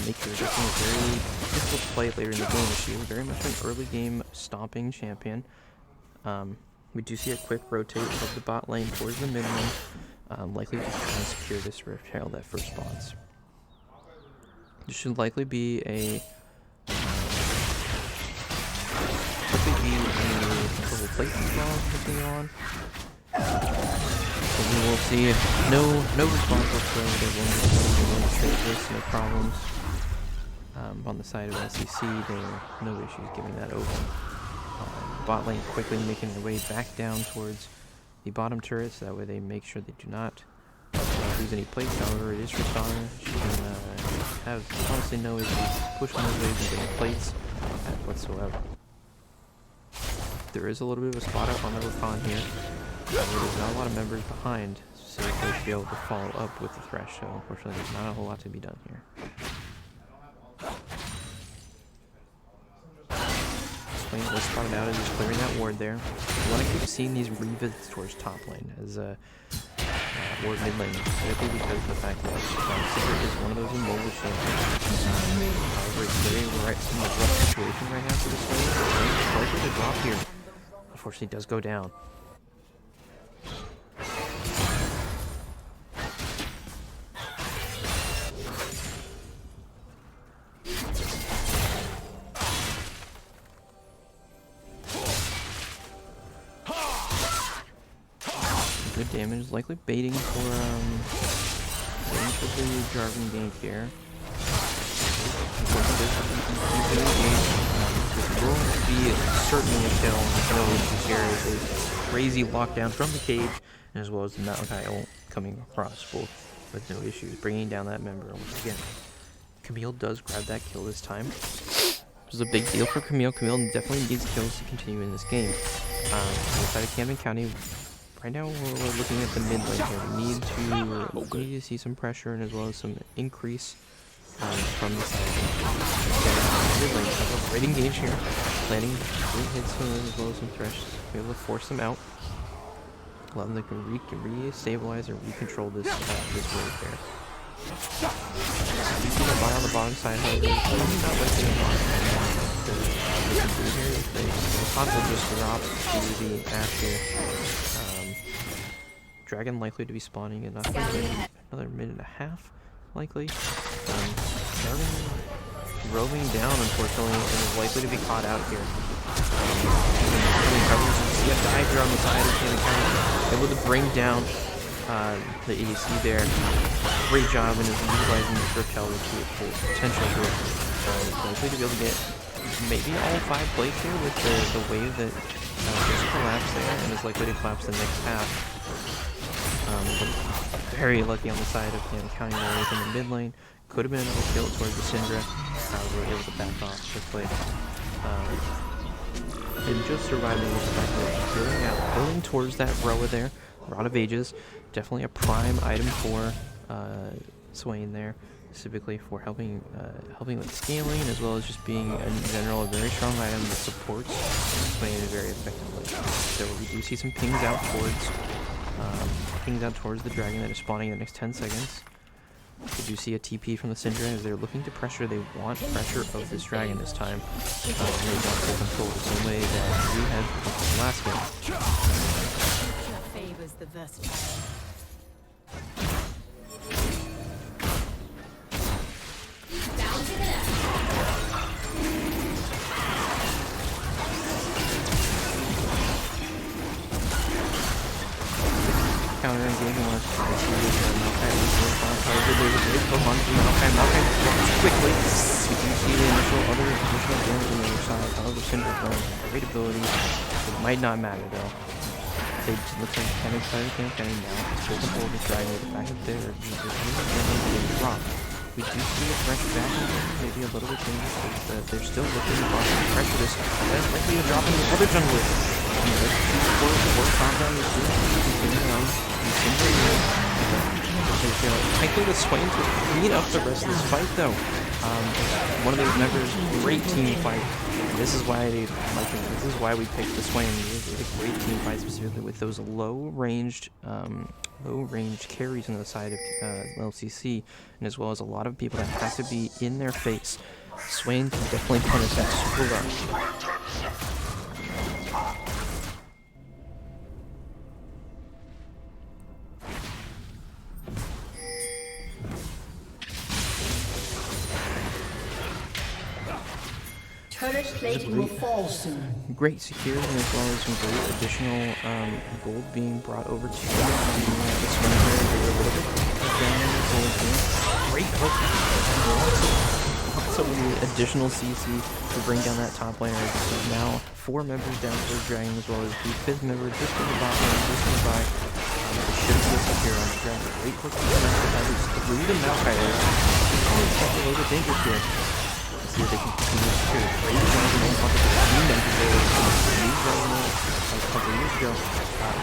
Make your definitely a very difficult play later in the game. She is very much an early game stomping champion. We do see a quick rotate of the bot lane towards the mid lane, likely to try and secure this Rift Herald that first spawns. This should likely be a little plate spawn looking on. So we will see no response whatsoever. They won't trade this, no problems. On the side of SCC, there are no issues giving that over. Bot lane quickly making their way back down towards the bottom turrets, so that way they make sure they do not lose any plates. However, it is Tristana. She can have honestly no issues pushing those waves and getting plates whatsoever. There is a little bit of a spot up on the Rakan here. There's not a lot of members behind, so they should be able to follow up with the Thresh, so unfortunately there's not a whole lot to be done here. Swain was spotted out as he's clearing that ward there. You want to keep seeing these revisits towards top lane as ward mid lane, simply because of the fact that Secret is one of those immobile champions. However, it's very in a rough situation right now for this lane. It's likely to drop here. Unfortunately, it does go down. Good damage, likely baiting for the Jarvin gank here. This will be certainly a kill. No issues here as a crazy lockdown from the cage, as well as the Malachi ult coming across both with no issues, bringing down that member once again. Camille does grab that kill this time. This is a big deal for Camille. Camille definitely needs kills to continue in this game. On the side of Camden County, right now we're looking at the mid lane here. We need to see some pressure and as well as some increase from the side. Mid lane, have a great engage here, planting great hits as well as some threshes. Be able to force them out. Allow them to re-stabilize or re-control this this wave there. You see the buy on the bottom side, however, it's not like the pot will just drop to the Asher. Dragon likely to be spawning in another minute and a half, likely. Dragon roving down, unfortunately, and is likely to be caught out here. See a dive here on the side of the counter, able to bring down the ADC there. Great job in utilizing the repel to its full potential here. Likely to be able to get maybe all 5 plates here with the wave that just collapsed there and is likely to collapse the next half. Very lucky on the side of him counting away from the mid lane. Could have been another kill towards the Syndra. We were able to back off quickly. And just surviving the fact building towards that Roa there. Rod of Ages. Definitely a prime item for Swain there. Specifically for helping with scaling as well as just being in general a very strong item that supports Swain very effectively. So we do see some pings out towards the dragon that is spawning in the next 10 seconds. We do see a TP from the Syndra as they're looking to pressure. They want pressure of this dragon this time. They want full control the same way that we had the last game. Favors the versatile. Counter engaging on Malphite quickly. We do see the additional damage on the other side. However, Syndra has great ability. It might not matter though. They look like kind of trying to campaign now. It's full control of the dragon with the back of there. Drop. We do see a fresh back maybe a little bit dangerous, but they're still looking to pressure this. That's likely to drop in the other jungler. Four compound is continuing on. Likely to Swain to clean up the rest of this fight though. One of those members, great team fight. This is why we picked the Swain. It's a great team fight specifically with those low-ranged carries on the side of LCC, and as well as a lot of people that have to be in their face. Swain can definitely punish that super well. Turret plating will fall soon. Great security as well as some great additional gold being brought over to this one here. A little bit great hook. So the additional CC to bring down that top laner. So now 4 members down for the dragon as well as the 5th member just in the bottom lane, just nearby. They should be secure on the dragon. Great hook through the Malphite. It's a little bit dangerous here. See if they can continue to secure. Great job in the pocket of the team members there. A couple of years ago,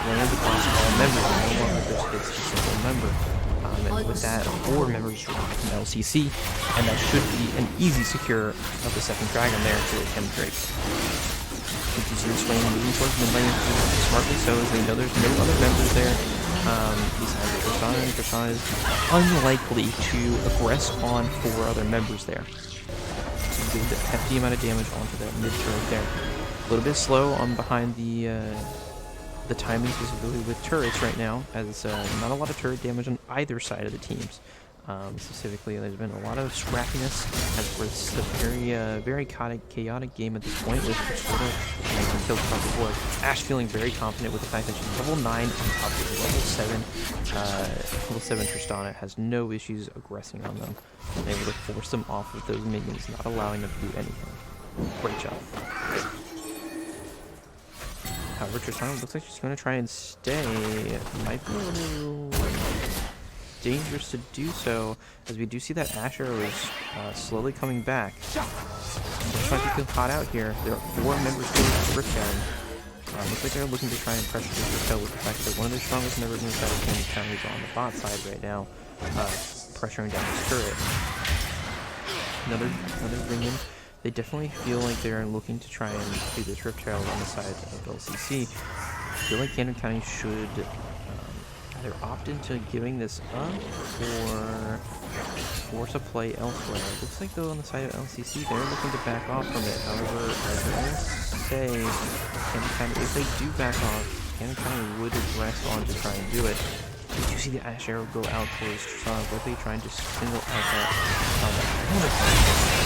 landed across all members, no longer just a single member. And with that, 4 members dropped from LCC, and that should be an easy secure of the 2nd dragon there to demonstrate. You can see Swain moving towards mid lane, smartly so, as they know there's no other members there. Besides Krishana, and Krishana is unlikely to aggress on 4 other members there. Do a hefty amount of damage onto that mid turret there. A little bit slow on behind the timing specifically with turrets right now, as not a lot of turret damage on either side of the teams. Specifically, there's been a lot of scrappiness as it's a very chaotic game at this point with sort of making kills across the board. Ashe feeling very confident with the fact that she's level 9 on top of level 7 Tristana has no issues aggressing on them. And able to force them off of those minions, not allowing them to do anything. Great job. However, Tristana looks like she's going to try and stay. It might be a little dangerous to do so, as we do see that Asher is slowly coming back. Just trying to get caught out here. There are 4 members going to Riftdown. Looks like they're looking to try and pressure this hotel with the fact that one of their strongest members inside of Candy County is on the bot side right now, pressuring down this turret. Another bring in. They definitely feel like they're looking to try and do this Rift Trail on the side of LCC. I feel like Camden County should either opt into giving this up or force a play elsewhere. It looks like though on the side of LCC they're looking to back off from it. However, I will say Camden County, if they do back off, Camden County would rest on to try and do it. Did you see the Ash Arrow go out towards Tristana, quickly trying to single out that opponent?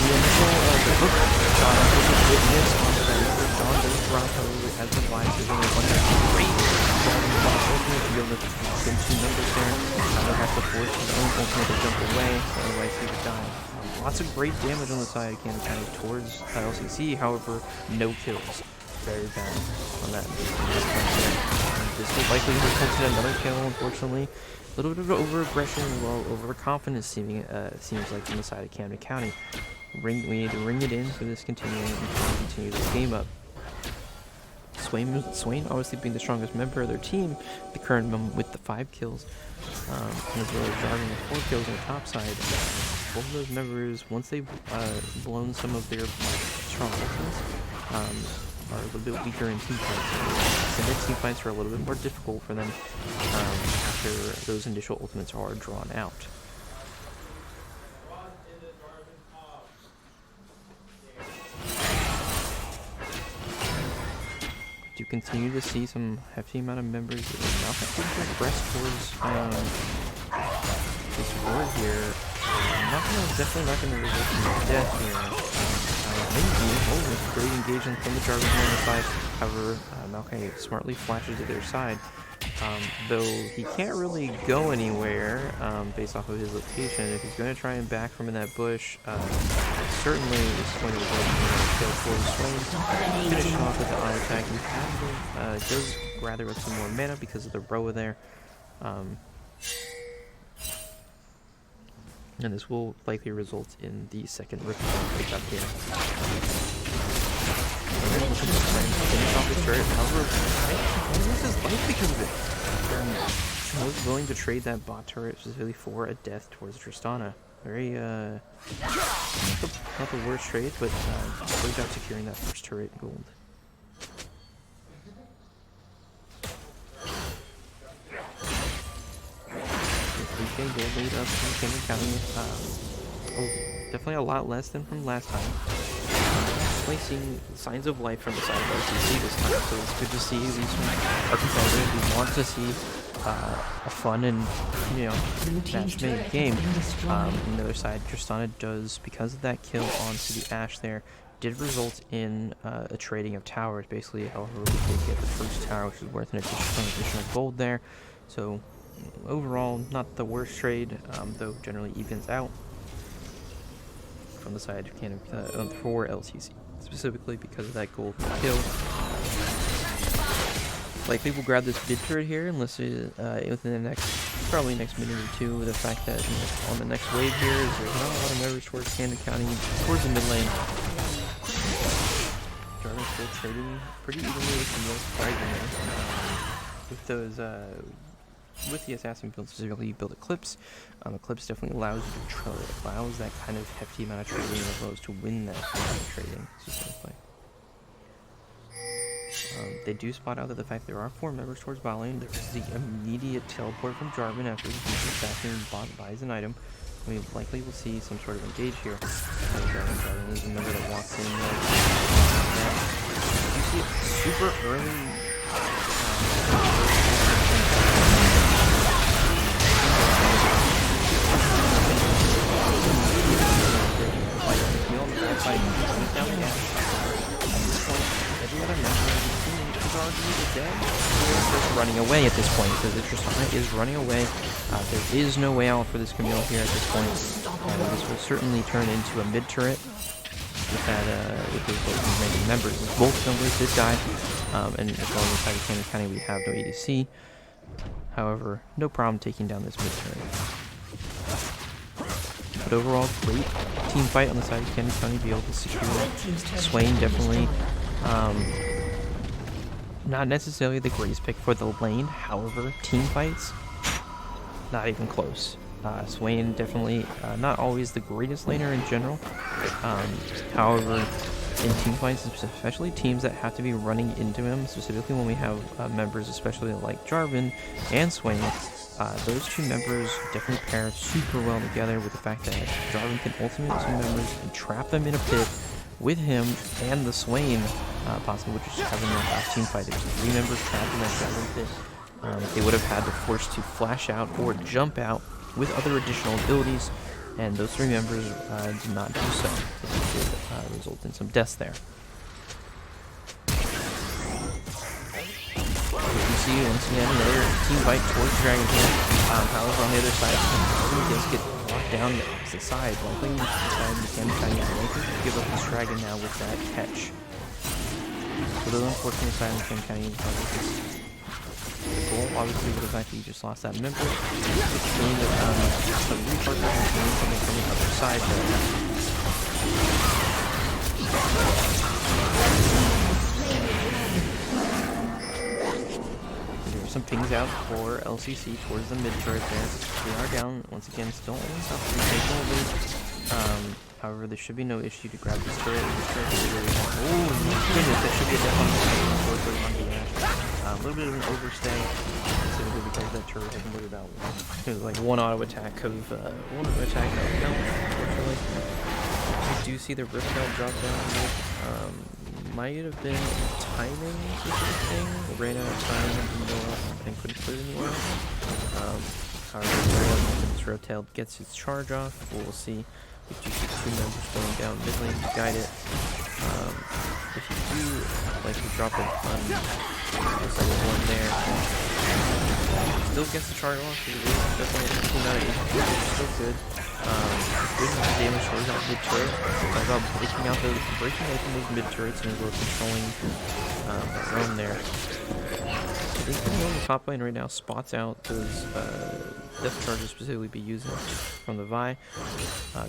The initial hook shot was a good miss onto that river. John does drop, however, as the Lions is only one that great driving the box ultimate to be able to get 2 numbers there. Tyler has to force his own ultimate to jump away, otherwise he would die. Lots of great damage on the side of Camden County towards LCC, however, no kills. Very bad on that. This will likely result in another kill, unfortunately. A little bit of over-aggression, well, overconfidence seems like on the side of Camden County. We need to ring it in for this continue this game up. Swain obviously being the strongest member of their team, the current moment with the 5 kills, and as well as driving the 4 kills on the top side. Both of those members, once they've blown some of their strong ultimates, are a little bit weaker in team fights. The mid team fights are a little bit more difficult for them after those initial ultimates are drawn out. Do continue to see some hefty amount of members now have to progress towards this war here. Definitely not gonna result in death here. Great engagement from the Jarvan on the side. However, Maokai smartly flashes to their side. Though he can't really go anywhere based off of his location. If he's going to try and back from in that bush, certainly is going to result in a kill for Swain. Finish off with the auto attack. He does gather up some more mana because of the Roa there. And this will likely result in the second Rift pick up here. Finish off the turret. However, he loses life because of it. I was willing to trade that bot turret specifically for a death towards Tristana. Very, not the worst trade, but worked out securing that first turret gold. Gold lead up from Camden County. Definitely a lot less than from last time. Definitely seeing signs of life from the side of LCC this time, so it's good to see these are competitive. We want to see a fun and match-made game. On the other side, Tristana does, because of that kill onto the Ashe there, did result in a trading of towers. Basically, however, we did get the first tower, which is worth an additional gold there. So overall, not the worst trade, though generally evens out from the side of for LCC, specifically because of that gold kill. Likely we'll grab this mid turret here, unless within the probably next minute or two. The fact that on the next wave here, there's not a lot of members towards Camden County, towards the mid lane. Jarvan still trading pretty evenly with the most surprisingly. With those with the assassin build, specifically you build Eclipse. Eclipse definitely allows you to allows that kind of hefty amount of trading as well as to win that kind of trading specifically. They do spot out that the fact there are 4 members towards bot lane. There is the immediate teleport from Jarvan after the assassin bot buys an item. We likely will see some sort of engage here. Jarvan is a member that walks in. You see it super early. Running away at this point, because Tristana is running away. There is no way out for this Camille here at this point. This will certainly turn into a mid turret with that with those remaining members. Both numbers, this guy, and as well as the side of Camden County, we have no ADC. However, no problem taking down this mid turret. But overall, great team fight on the side of Camden County, be able to secure it. Swain definitely Not necessarily the greatest pick for the lane, however, team fights, not even close. Swain definitely not always the greatest laner in general. However, in team fights, especially teams that have to be running into him, specifically when we have members, especially like Jarvan and Swain, those two members definitely pair super well together with the fact that Jarvan can ultimate two members and trap them in a pit with him and the Swain, possibly, which is having their last team fight. There's 3 members trapped in that Jarvan pit. They would have had the force to flash out or jump out with other additional abilities, and those 3 members did not do so. So this did result in some deaths there. You see, once again, another team fight towards Dragon here. However, on the other side, he does get locked down the opposite side. Likely inside the camp trying to give up this Dragon now with that catch. A little unfortunate side of the camp county goal, obviously, with the fact that you just lost that member. It's mean that some repartners are doing something from the other side there. There are some pings out for LCC towards the mid turret there. They are down once again, still only about 3 takeable lead. However, there should be no issue to grab this turret. This turret is really oh my goodness, that should be a death on the a little bit of an overstay, specifically because that turret hasn't worried about like one auto attack of unfortunately. I do see the Rift Belt drop down here. Might have been a timing specific thing. Ran out of time and couldn't put it in the air. However, this Rift Tail gets its charge off. We'll see. If you see 2 members going down mid lane to guide it. If you do like to drop it on the second one there, still gets the charge off. It is definitely 2 out of 8, which is still good. Good damage towards that mid turret. It's about breaking open those mid turrets and as well controlling the roam there. I think on the top lane right now spots out those death charges specifically be using from the Vi.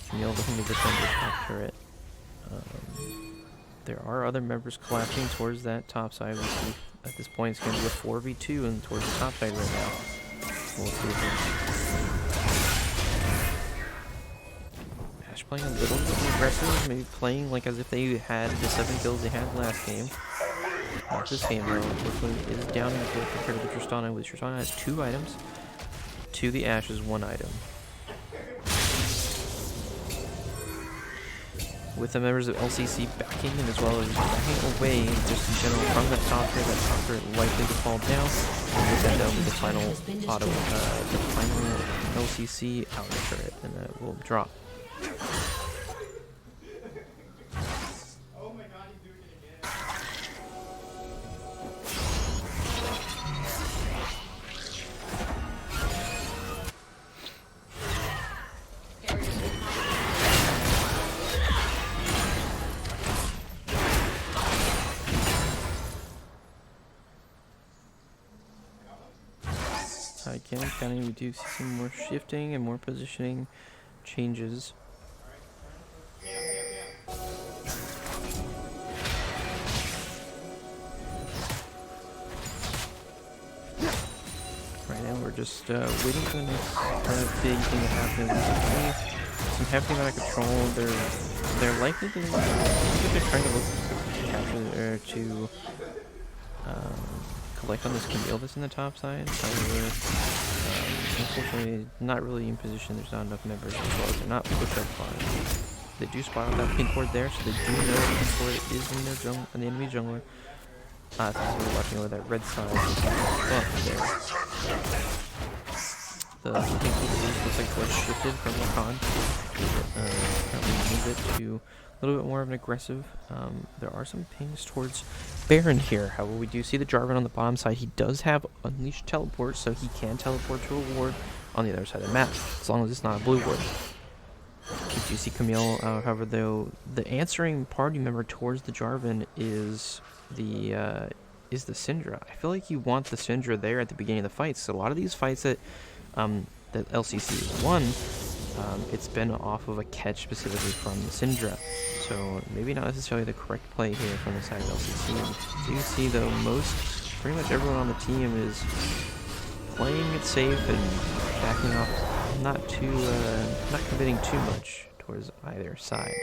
Camille looking to defend the top turret. There are other members collapsing towards that top side. We see at this point it's going to be a 4v2 and towards the top side right now. We'll see if Ash playing a little bit aggressive, maybe playing like as if they had the 7 kills they had last game. Not this game though, unfortunately is down in the field compared to Tristana, with Tristana has 2 items. To the Ash is 1 item. With the members of LCC backing and as well as backing away just in general from that top turret likely to fall down. And with that with the final auto, the final LCC outer turret, and that will drop. Again, we do see some more shifting and more positioning changes. Right now we're just waiting for the next big thing to happen. Some hefty amount of control. They're likely to they're trying to look to capture to collect on this Camille that's in the top side. However, unfortunately, not really in position. There's not enough members as well as they're not pushed up far. They do spot out that pink ward there, so they do know the pink ward is in their jungle, in the enemy jungler. So we're watching over that red side buff there. The pink ward looks like what's shifted from Lacan. Currently move it to a little bit more of an aggressive. There are some pings towards Baron here. However, we do see the Jarvan on the bottom side. He does have Unleashed Teleport, so he can teleport to a ward on the other side of the map, as long as it's not a blue ward. We do see Camille, however, though, the answering party member towards the Jarvan is the Syndra. I feel like you want the Syndra there at the beginning of the fights. So a lot of these fights that LCC won, it's been off of a catch specifically from the Syndra. So maybe not necessarily the correct play here from the side of LCC. Do you see though most pretty much everyone on the team is playing it safe and backing off, not committing too much towards either side.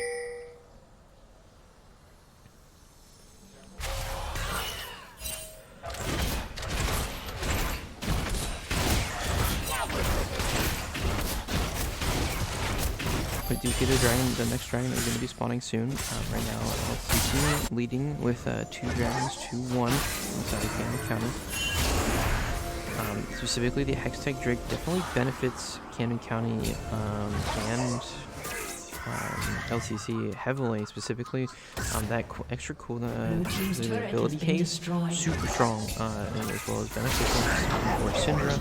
We do see the next dragon that is going to be spawning soon. Right now, CCC leading with 2 dragons to 1 inside of Camden County. Specifically, the Hextech Drake definitely benefits Camden County and LCC heavily. Specifically, that extra cooldown, the ability haste, super strong, and as well as beneficial for Syndra,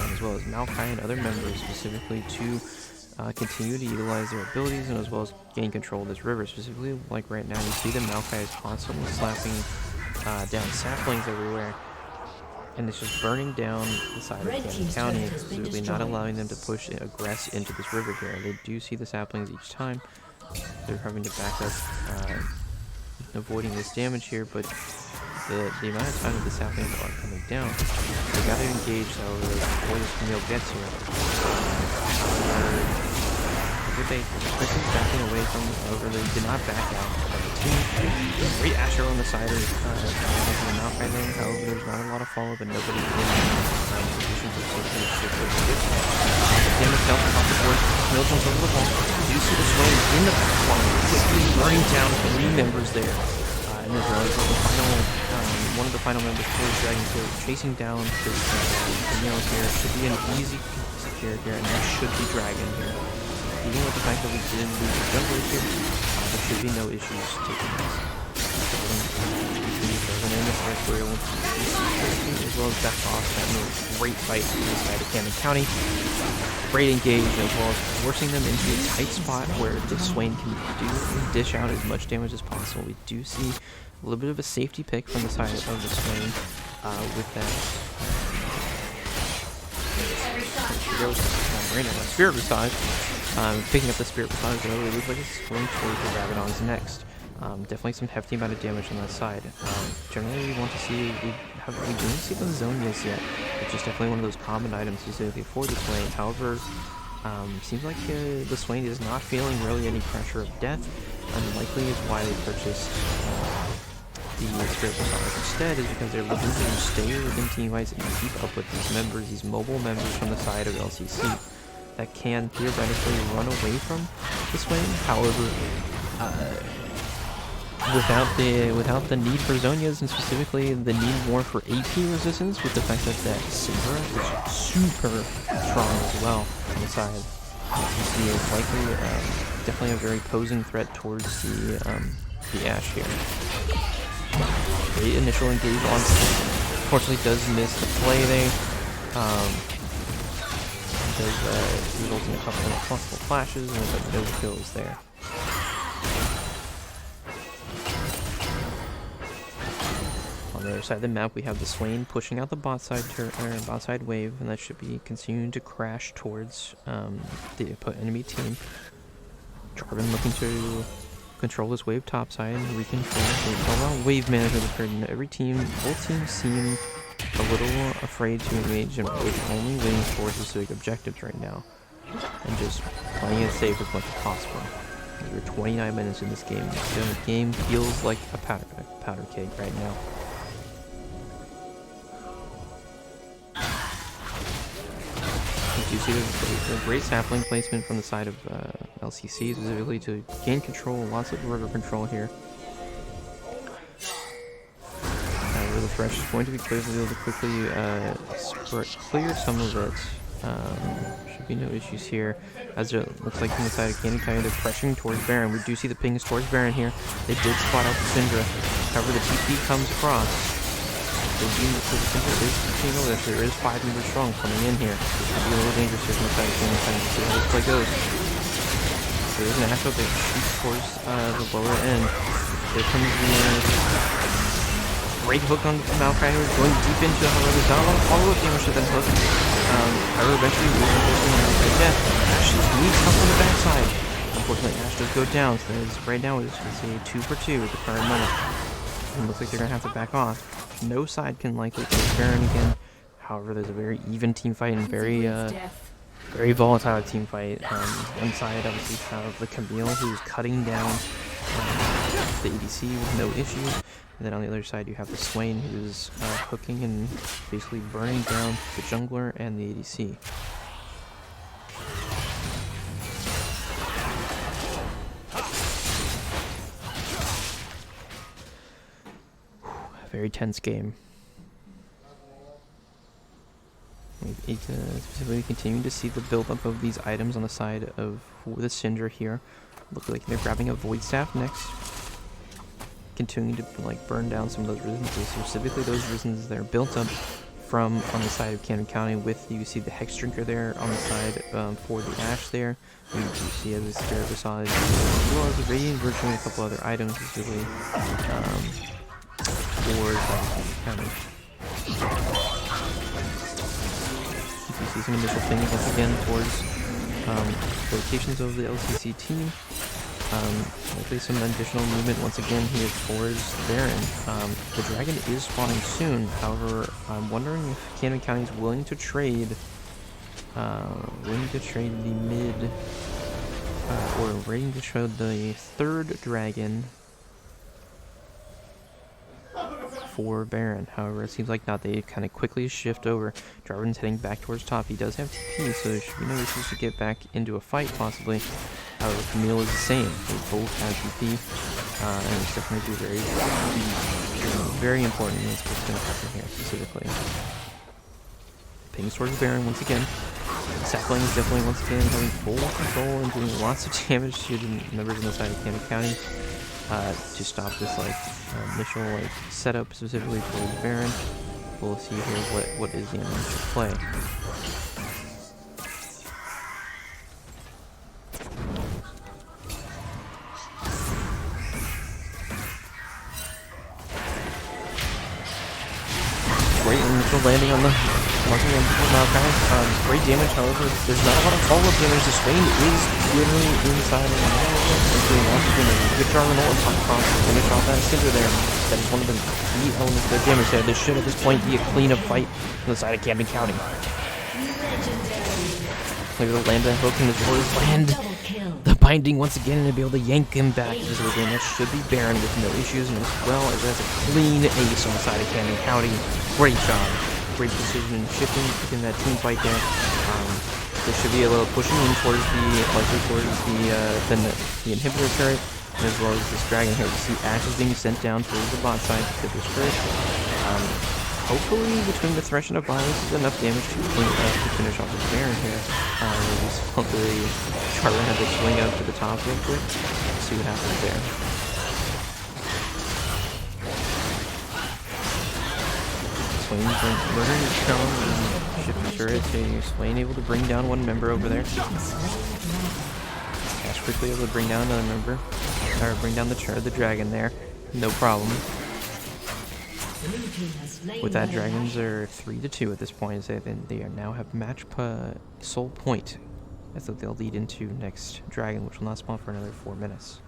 and as well as Maokai and other members, specifically to continue to utilize their abilities and as well as gain control of this river. Specifically, like right now, you see the Maokai is constantly slapping down saplings everywhere, and it's just burning down the side of Camden County, and specifically not allowing them to push and aggress into this river here. They do see the saplings each time. They're having to back up, avoiding this damage here, but the amount of time that the saplings are coming down, they gotta engage however before this Camille gets here. They quickly backing away from over. They did not back out of the team. Great Asher on the side of the Maokai lane. However, there's not a lot of follow-up and nobody in position to quickly shift over the good. Damage down off the board. Camille jumps over the wall. You see the swing in the back line, quickly burning down 3 members there. And as well as one of the final members for the Dragon Field chasing down this Camille here. Should be an easy secure here, and that should be Dragon here. Even with the fact that we didn't lose the junglers here, there should be no issues taking this. As well as back off that great fight on the side of Camden County. Great engage, as well as forcing them into a tight spot where the Swain can dish out as much damage as possible. We do see a little bit of a safety pick from the side of the Swain with that. Spirit Visage. Picking up the Spirit Visage, though, it looks like it's going towards the Rabadon's next. Definitely some hefty amount of damage on that side. Generally, we want to see, we don't see the Zonias yet, which is definitely one of those common items specifically for the Swain. However, seems like the Swain is not feeling really any pressure of death, and likely is why they purchased the Spirit Visage instead, is because they're looking to stay within team fights and keep up with these members, these mobile members from the side of LCC that can theoretically run away from the Swain. However, without the need for Zonias, and specifically the need more for AP resistance, with the fact that Syndra is super strong as well on the side. LCC is likely definitely a very posing threat towards the Ashe here. Great initial engage on. Unfortunately, does miss the play there. Does result in a couple of possible flashes and no kills there. On the other side of the map, we have the Swain pushing out the bot side wave, and that should be continuing to crash towards the enemy team. Jarvan looking to control this wave topside and recontrol. It's all about wave management. Every team, both teams seem a little afraid to engage and only waiting for specific objectives right now, and just playing it safe as much as possible. We're 29 minutes in this game. The game feels like a powder keg right now. You see the great sapling placement from the side of LCC, specifically to gain control, lots of river control here. The Thresh is going to be clear to be able to quickly clear some of it. Should be no issues here, as it looks like from the side of Camden County they're pressuring towards Baron. We do see the pings towards Baron here. They did spot out the Syndra. However, the TP comes across. The Syndra is TPing over this. There is 5 members strong coming in here. This could be a little dangerous here from the side of Camden County. See how this play goes. There is an Astro that shoots towards the lower end. There comes the great hook on Maokai, going deep into the however. There's not a lot of follow-up damage to that hook. However, eventually losing this one out by death. Ashe needs help on the backside. Unfortunately, Ashe does go down, so right now it's a 2 for 2 at the current moment. and looks like they're gonna have to back off. No side can likely take Baron again. However, there's a very even team fight and very volatile team fight. One side obviously have the Camille, who's cutting down the ADC with no issues. And then on the other side you have the Swain, who's hooking and basically burning down the jungler and the ADC. Very tense game. We specifically continue to see the buildup of these items on the side of the Cinder here. Look like they're grabbing a Void Staff next. Continuing to like burn down some of those resistances, specifically those resistances that are built up from on the side of Camden County with, you see the Hex Drinker there on the side for the Ashe there. You see as a Spirit Visage, as well as the Radiant Virtue and a couple other items, specifically for Camden County. You see some initial things once again towards rotations of the LCC team. Likely some additional movement once again here towards Baron. The dragon is spawning soon. However, I'm wondering if Camden County is willing to trade the mid or willing to trade the third dragon for Baron. However, it seems like not. They kind of quickly shift over. Jarvan's heading back towards top. He does have TP, so there should be no issues to get back into a fight, possibly. However, Camille is the same. They both have TP, and it's definitely very important. That's what's going to happen here, specifically. Pings towards Baron once again. Sapling is definitely once again having full control and doing lots of damage to the members on the side of Camden County. To stop this initial setup specifically towards Baron. We'll see here what is the initial play. Great initial landing on the Maokai. Great damage, however, there's not a lot of follow-up damage. The Swain is literally inside of the good Jarvan ult on finish off that Cinder there. That is one of the key elements of their damage there. This should at this point be a clean-up fight on the side of Camden County. Look at the land that hook and as well as land the binding once again and be able to yank him back into the game. That should be Baron with no issues, and as well as that's a clean ace on the side of Camden County. Great job. Great decision in shifting in that team fight there. There should be a little pushing in towards the inhibitor turret, and as well as this dragon here. You see Ashe is being sent down towards the bot side to get this first. Hopefully, between the Thresh and a Violence is enough damage to finish off this Baron here. Hopefully, Jarvan had to swing up to the top real quick. See what happens there. Swain murdering his drone and shifting turret. Swain able to bring down one member over there. Ashe quickly able to bring down another member. Or bring down the dragon there. No problem. With that, dragons are 3-2 at this point. They now have match soul point. As they'll lead into next dragon, which will not spawn for another 4 minutes.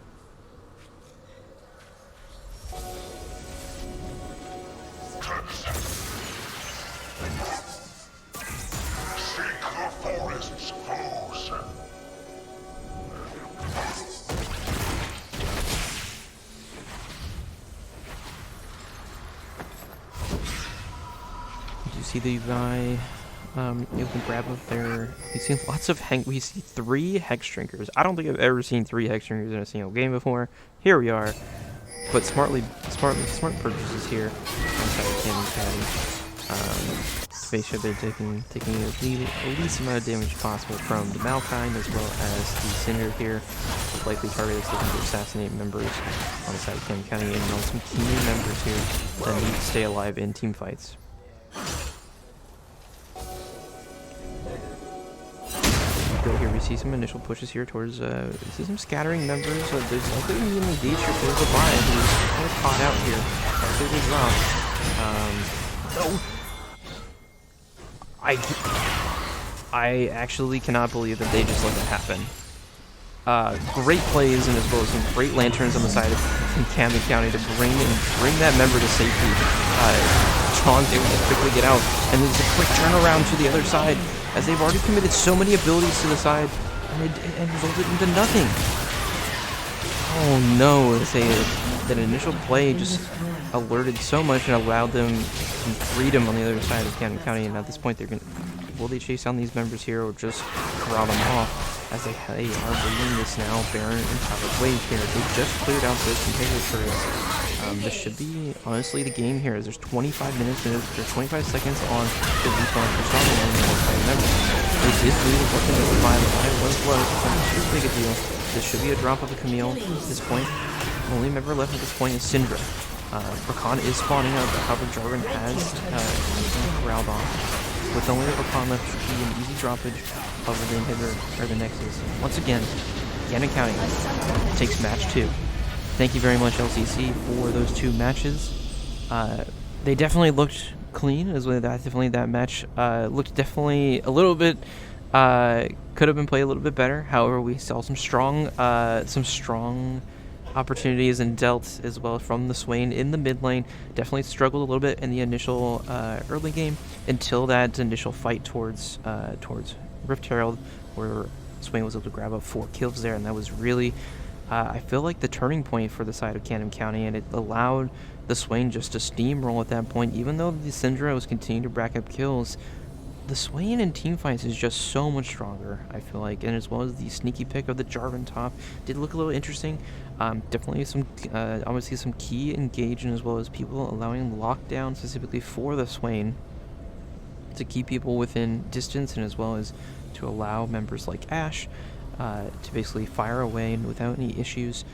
See the guy able to grab up there. We've seen lots of we see 3 Hex Drinkers. I don't think I've ever seen 3 Hex Drinkers in a single game before. Here we are. But smart purchases here inside of Camden County. Spaceship they're taking the least amount of damage possible from the Maokai as well as the Cinder here. Likely target is looking to assassinate members on the side of Camden County and on some key members here that need to stay alive in team fights. Go here, we see some initial pushes here towards, we see some scattering members. There's likely going to be an engage here towards the Lion, who's kind of caught out here. Completely dropped. No! I actually cannot believe that they just let that happen. great plays and as well as some great lanterns on the side of Camden County to bring that member to safety. John's able to quickly get out, and there's a quick turnaround to the other side as they've already committed so many abilities to the side, and it resulted into nothing. Oh no, that initial play just alerted so much and allowed them some freedom on the other side of Camden County, and at this point will they chase down these members here or just corral them off as they are bringing this now Baron and Powered Wave here. They just cleared out those competitive turrets. This should be honestly the game here as there's 25 minutes and there's 25 seconds on the respawn for Star members. They did lose a weapon to survive, and it was not too big a deal. This should be a drop of a Camille at this point. The only member left at this point is Syndra. Rakan is spawning out, however Jarvan has corralled off. With only the Rakan left, should be an easy droppage of the inhibitor or the Nexus. Once again, Camden County takes match 2. Thank you very much, LCC, for those 2 matches. They definitely looked clean, as well. That match looked definitely a little bit could have been played a little bit better. However, we saw some strong opportunities and dealt as well from the Swain in the mid lane. Definitely struggled a little bit in the initial early game until that initial fight towards Rift Herald, where Swain was able to grab up 4 kills there, and that was really I feel like the turning point for the side of Camden County, and it allowed the Swain just to steamroll at that point. Even though the Syndra was continuing to rack up kills, the Swain in teamfights is just so much stronger, I feel like, and as well as the sneaky pick of the Jarvan top did look a little interesting. Definitely some, obviously some key engagement, as well as people allowing lockdown specifically for the Swain to keep people within distance, and as well as to allow members like Ashe to basically fire away without any issues.